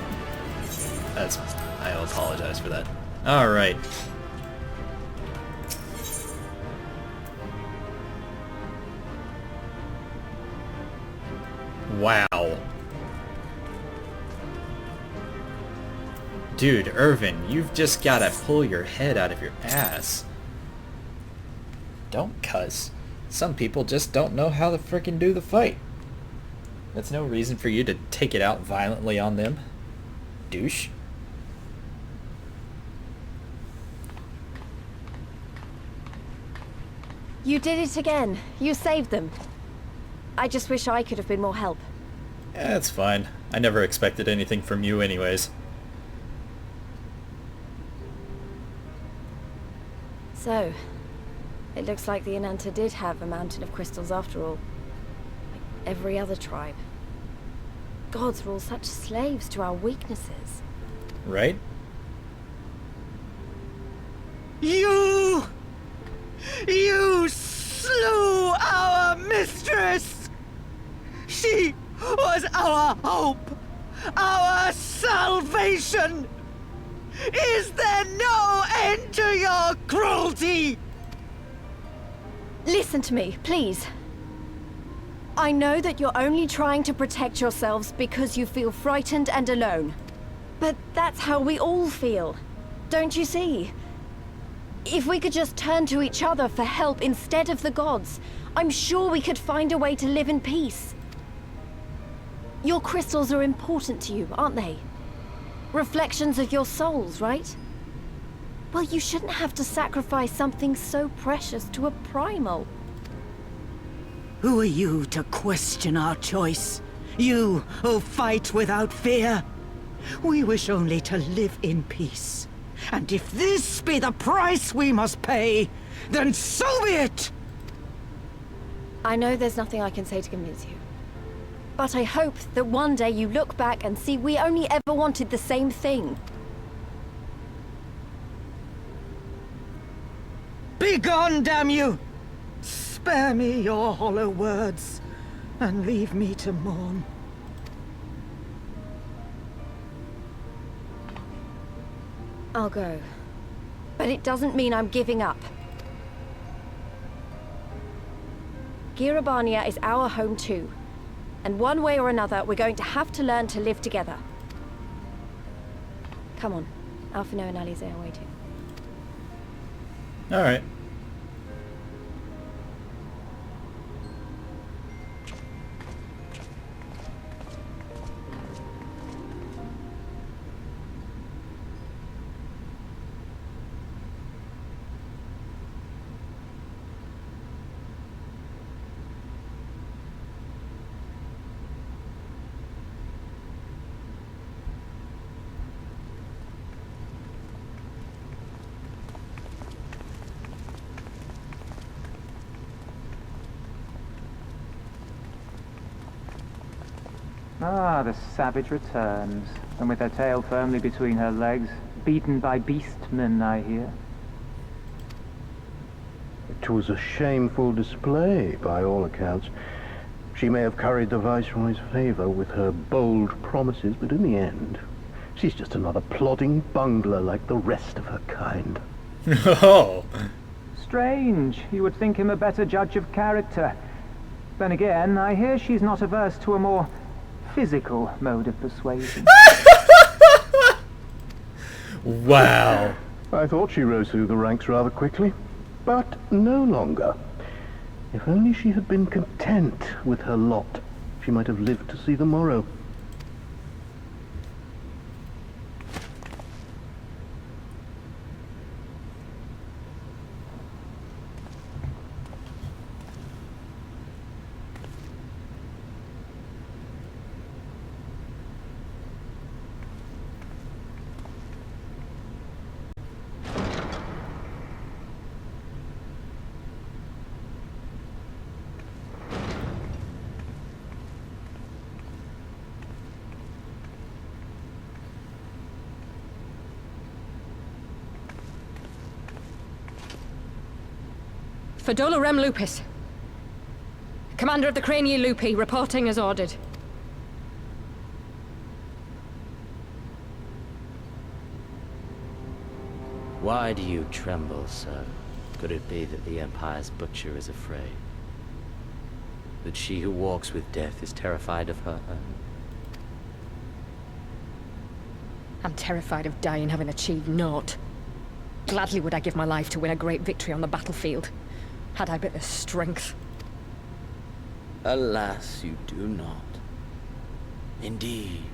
I'll apologize for that. Alright. Wow. Dude, Irvin, you've just gotta pull your head out of your ass. Don't cuss. Some people just don't know how to frickin' do the fight. That's no reason for you to take it out violently on them. Douche. You did it again. You saved them. I just wish I could have been more help. Yeah, it's fine. I never expected anything from you anyways. So, it looks like the Ananta did have a mountain of crystals after all. Like every other tribe. Gods were all such slaves to our weaknesses. Right? You slew our mistress! She was our hope, our salvation! Is there no end to your cruelty? Listen to me, please. I know that you're only trying to protect yourselves because you feel frightened and alone. But that's how we all feel. Don't you see? If we could just turn to each other for help instead of the gods, I'm sure we could find a way to live in peace. Your crystals are important to you, aren't they? Reflections of your souls, right? Well, you shouldn't have to sacrifice something so precious to a primal. Who are you to question our choice? You who fight without fear? We wish only to live in peace. And if this be the price we must pay, then so be it! I know there's nothing I can say to convince you. But I hope that one day you look back and see we only ever wanted the same thing. Begone, damn you! Spare me your hollow words, and leave me to mourn. I'll go. But it doesn't mean I'm giving up. Girabania is our home too. And one way or another, we're going to have to learn to live together. Come on. Alphino and Alize are waiting. Alright. Ah, the savage returns, and with her tail firmly between her legs, beaten by beastmen, I hear. It was a shameful display, by all accounts. She may have curried the Viceroy's favor with her bold promises, but in the end, she's just another plodding bungler like the rest of her kind. Oh! Strange. You would think him a better judge of character. Then again, I hear she's not averse to a more physical mode of persuasion. Wow. I thought she rose through the ranks rather quickly, but no longer. If only she had been content with her lot, she might have lived to see the morrow. Fadola Rem Lupus. Commander of the Crania Lupi, reporting as ordered. Why do you tremble so? Could it be that the Empire's butcher is afraid? That she who walks with death is terrified of her own? I'm terrified of dying having achieved naught. Gladly would I give my life to win a great victory on the battlefield, had I but the strength. Alas, you do not. Indeed,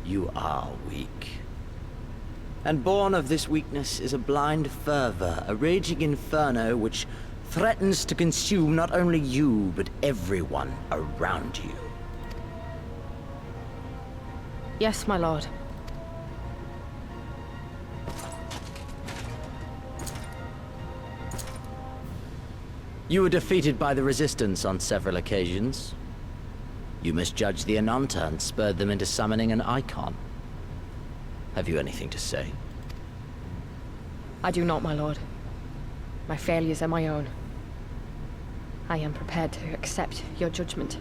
you are weak. And born of this weakness is a blind fervor, a raging inferno which threatens to consume not only you, but everyone around you. Yes, my lord. You were defeated by the Resistance on several occasions. You misjudged the Ananta and spurred them into summoning an icon. Have you anything to say? I do not, my lord. My failures are my own. I am prepared to accept your judgment.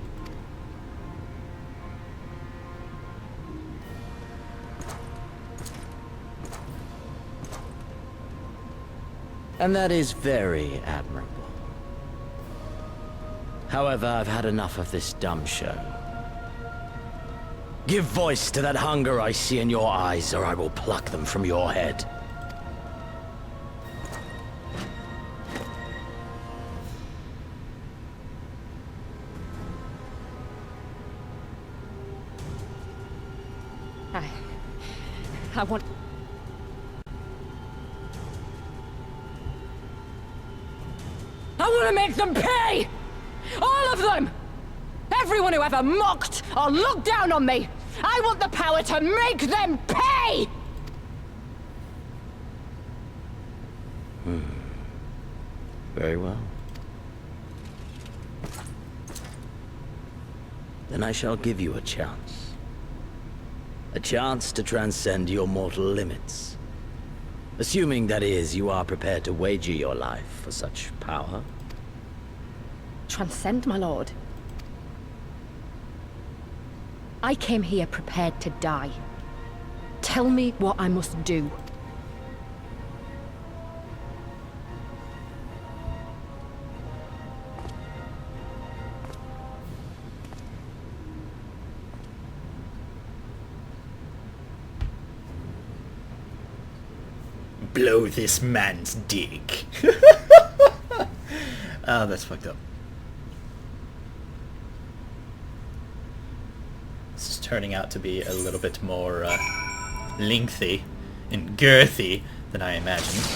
And that is very admirable. However, I've had enough of this dumb show. Give voice to that hunger I see in your eyes, or I will pluck them from your head. I want... I want to make them pay! All of them! Everyone who ever mocked or looked down on me! I want the power to make them pay! Very well. Then I shall give you a chance. A chance to transcend your mortal limits. Assuming, that is, you are prepared to wager your life for such power. Transcend, my lord. I came here prepared to die. Tell me what I must do. Blow this man's dick. Oh, that's fucked up. This is turning out to be a little bit more lengthy and girthy than I imagined.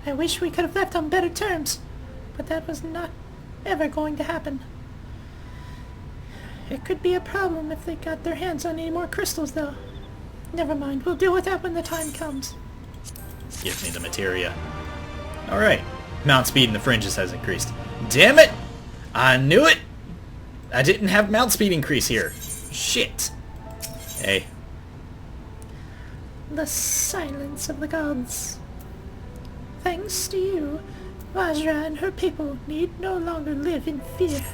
I wish we could have left on better terms, but that was not ever going to happen. It could be a problem if they got their hands on any more crystals, though. Never mind, we'll deal with that when the time comes. Give me the materia. Alright. Mount speed in the fringes has increased. Damn it! I knew it! I didn't have mount speed increase here. Shit. Hey. The silence of the gods. Thanks to you, Vajra and her people need no longer live in fear.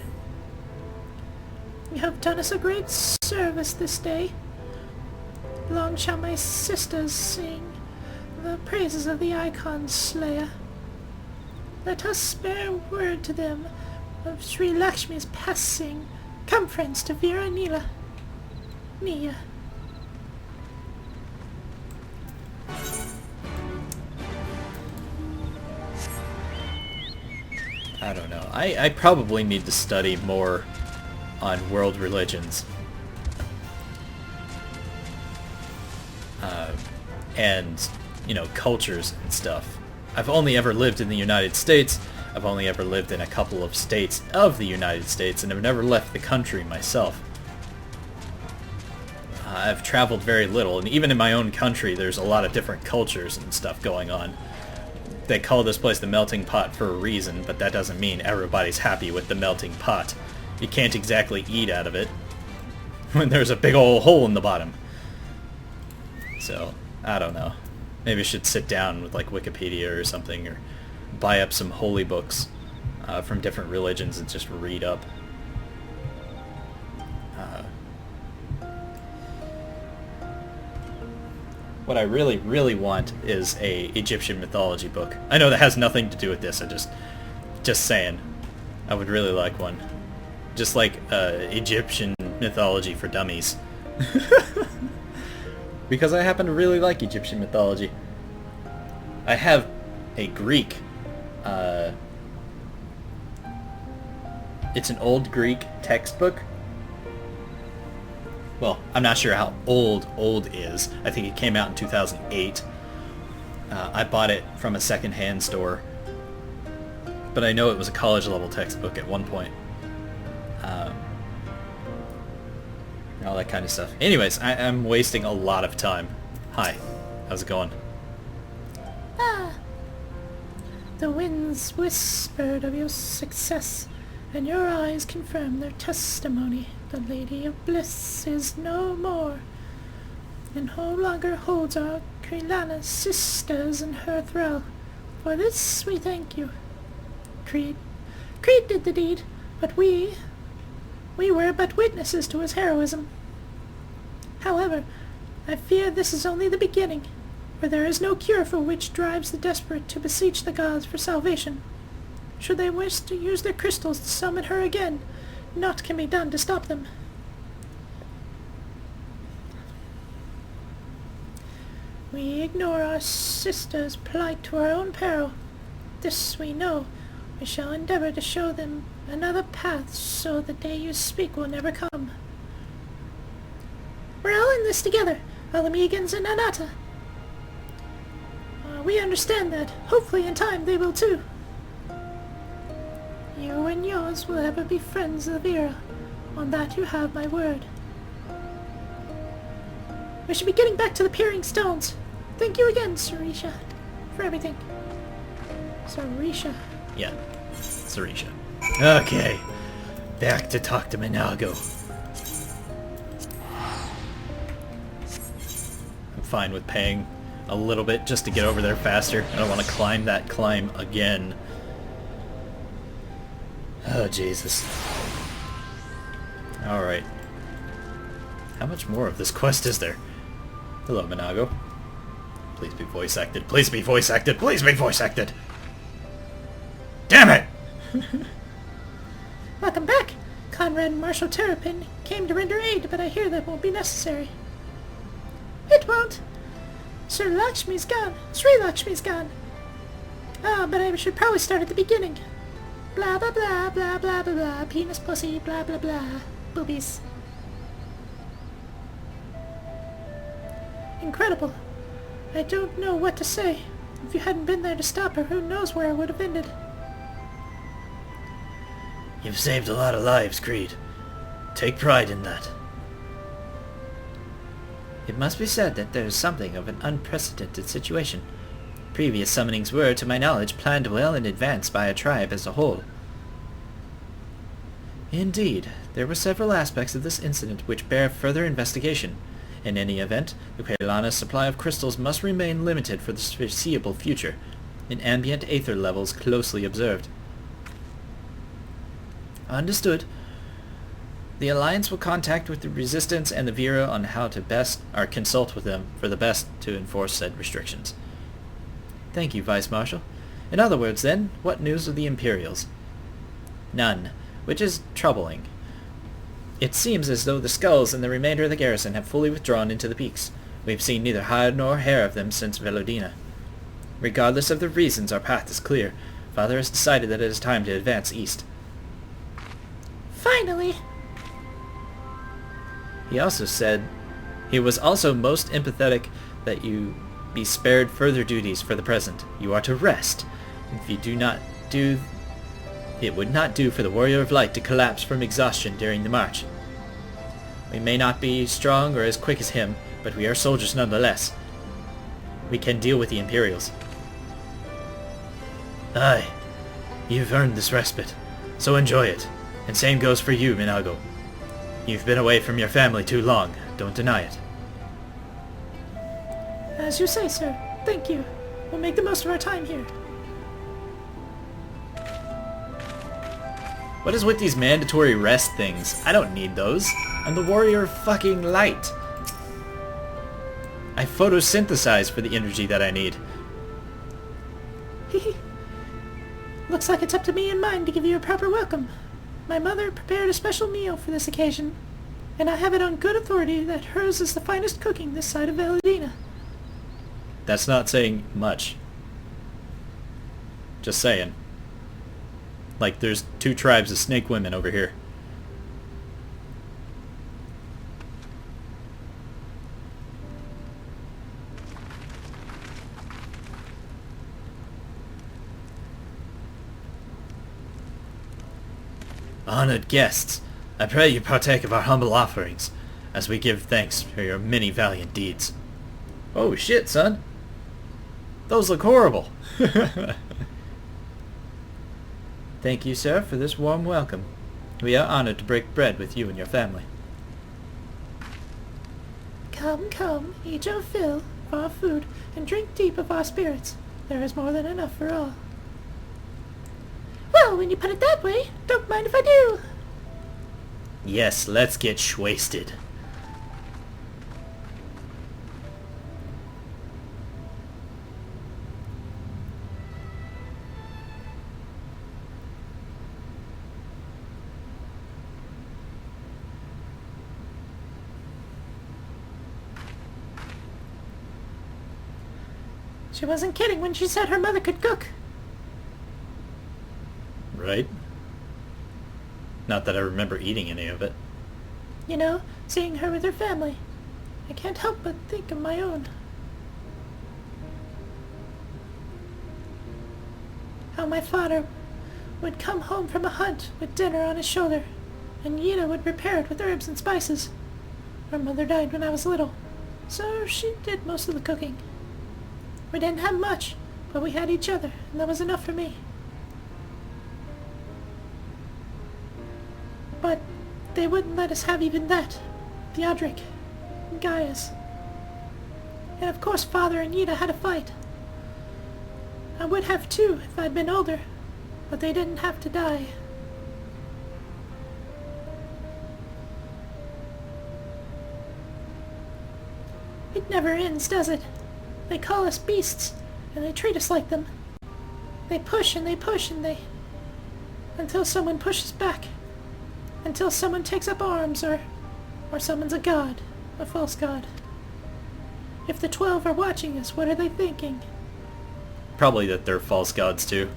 You have done us a great service this day. Long shall my sisters sing the praises of the Icon Slayer. Let us spare word to them of Sri Lakshmi's passing. Come, friends, to Vera Neela. Nia. I don't know. I probably need to study more on world religions. And, you know, cultures and stuff. I've only ever lived in the United States. I've only ever lived in a couple of states of the United States, and I've never left the country myself. I've traveled very little, and even in my own country there's a lot of different cultures and stuff going on. They call this place the melting pot for a reason, but that doesn't mean everybody's happy with the melting pot. You can't exactly eat out of it when there's a big old hole in the bottom. So, I don't know. Maybe I should sit down with like Wikipedia or something, or buy up some holy books from different religions and just read up. What I really, really want is a Egyptian mythology book. I know that has nothing to do with this. Just saying, I would really like one. Just like Egyptian mythology for dummies. Because I happen to really like Egyptian mythology. I have a Greek. It's an old Greek textbook. Well, I'm not sure how old is. I think it came out in 2008. I bought it from a second-hand store. But I know it was a college-level textbook at one point. All that kind of stuff. Anyways, I'm wasting a lot of time. Hi. How's it going? Ah. The winds whispered of your success, and your eyes confirmed their testimony. The Lady of Bliss is no more, and no longer holds our Kreed sisters in her thrall. For this we thank you. Kreed did the deed, but we were but witnesses to his heroism. However, I fear this is only the beginning, for there is no cure for which drives the desperate to beseech the gods for salvation. Should they wish to use their crystals to summon her again, naught can be done to stop them. We ignore our sister's plight to our own peril. This we know. We shall endeavor to show them another path, so the day you speak will never come. We're all in this together, all the Megans and Anata. We understand that. Hopefully in time they will too. You and yours will ever be friends of Vera. On that you have my word. We should be getting back to the Peering Stones. Thank you again, Sarisha, for everything. Sarisha. Yeah, Sarisha. Okay, back to talk to Minago. I'm fine with paying a little bit just to get over there faster. I don't want to climb that climb again. Oh, Jesus. Alright. How much more of this quest is there? Hello, Minago. Please be voice acted. Please be voice acted. Please be voice acted. Damn it! Welcome back! Conrad and Marshal Terrapin came to render aid, but I hear that won't be necessary. It won't! Sir Lakshmi's gone. Sri Lakshmi's gone. Ah, but I should probably start at the beginning. Blah blah blah blah blah blah blah. Penis pussy blah blah blah. Boobies. Incredible. I don't know what to say. If you hadn't been there to stop her, who knows where it would have ended. You've saved a lot of lives, Kreed. Take pride in that. It must be said that there is something of an unprecedented situation. Previous summonings were, to my knowledge, planned well in advance by a tribe as a whole. Indeed, there were several aspects of this incident which bear further investigation. In any event, the Quelana's supply of crystals must remain limited for the foreseeable future, in ambient aether levels closely observed. Understood. The Alliance will contact with the Resistance and the Vera on how to best, or consult with them for the best to enforce said restrictions. Thank you, Vice Marshal. In other words, then, what news of the Imperials? None, which is troubling. It seems as though the Skulls and the remainder of the garrison have fully withdrawn into the peaks. We have seen neither hide nor hair of them since Velodina. Regardless of the reasons, our path is clear. Father has decided that it is time to advance east. Finally! He also said he was also most empathetic that you be spared further duties for the present. You are to rest. If you do not do, it would not do for the Warrior of Light to collapse from exhaustion during the march. We may not be strong or as quick as him, but we are soldiers nonetheless. We can deal with the Imperials. Aye, you've earned this respite, so enjoy it. And same goes for you, Minago. You've been away from your family too long, don't deny it. As you say, sir. Thank you. We'll make the most of our time here. What is with these mandatory rest things? I don't need those. I'm the warrior of fucking light. I photosynthesize for the energy that I need. Looks like it's up to me and mine to give you a proper welcome. My mother prepared a special meal for this occasion, and I have it on good authority that hers is the finest cooking this side of Valadina. That's not saying much. Just saying. Like, there's 2 tribes of snake women over here. Honored guests, I pray you partake of our humble offerings, as we give thanks for your many valiant deeds. Oh shit, son. Those look horrible. Thank you, sir, for this warm welcome. We are honored to break bread with you and your family. Come, come, eat your fill of our food, and drink deep of our spirits. There is more than enough for all. Well, when you put it that way, don't mind if I do. Yes, let's get shwasted. She wasn't kidding when she said her mother could cook. Right? Not that I remember eating any of it. You know, seeing her with her family. I can't help but think of my own. How my father would come home from a hunt with dinner on his shoulder, and Yida would prepare it with herbs and spices. Our mother died when I was little, so she did most of the cooking. We didn't have much, but we had each other, and that was enough for me. But they wouldn't let us have even that. Theodric, and Gaius. And of course Father and Yida had a fight. I would have too if I'd been older, but they didn't have to die. It never ends, does it? They call us beasts, and they treat us like them. They push and they push and they... until someone pushes back. Until someone takes up arms, or someone's a god. A false god. If the 12 are watching us, what are they thinking? Probably that they're false gods too.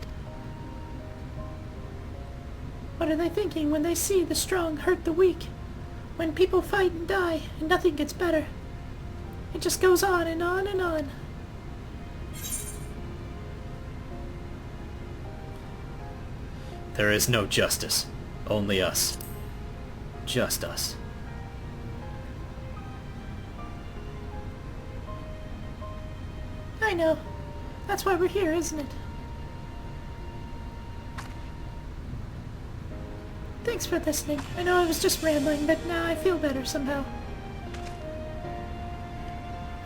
What are they thinking when they see the strong hurt the weak? When people fight and die, and nothing gets better? It just goes on and on and on. There is no justice. Only us. Just us. I know. That's why we're here, isn't it? Thanks for listening. I know I was just rambling, but now I feel better somehow.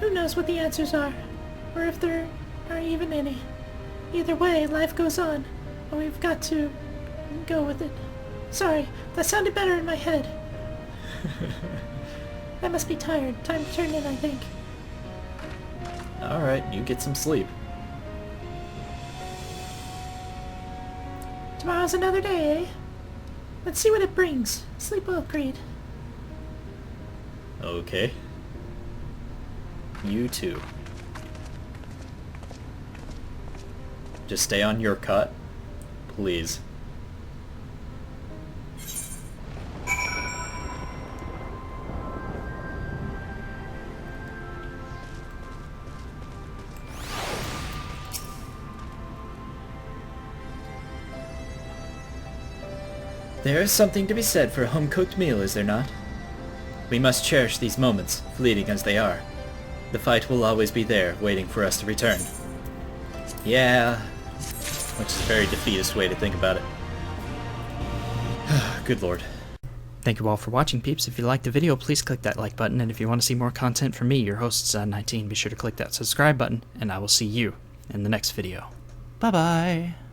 Who knows what the answers are, or if there are even any. Either way, life goes on, and we've got to go with it. Sorry, that sounded better in my head. I must be tired. Time to turn in, I think. Alright, you get some sleep. Tomorrow's another day, eh? Let's see what it brings. Sleep well, Kreed. Okay. You too. Just stay on your cot, please. There is something to be said for a home-cooked meal, is there not? We must cherish these moments, fleeting as they are. The fight will always be there, waiting for us to return. Yeah, which is a very defeatist way to think about it. Good lord. Thank you all for watching, peeps. If you liked the video, please click that like button, and if you want to see more content from me, your host, Zod19, be sure to click that subscribe button, and I will see you in the next video. Bye-bye!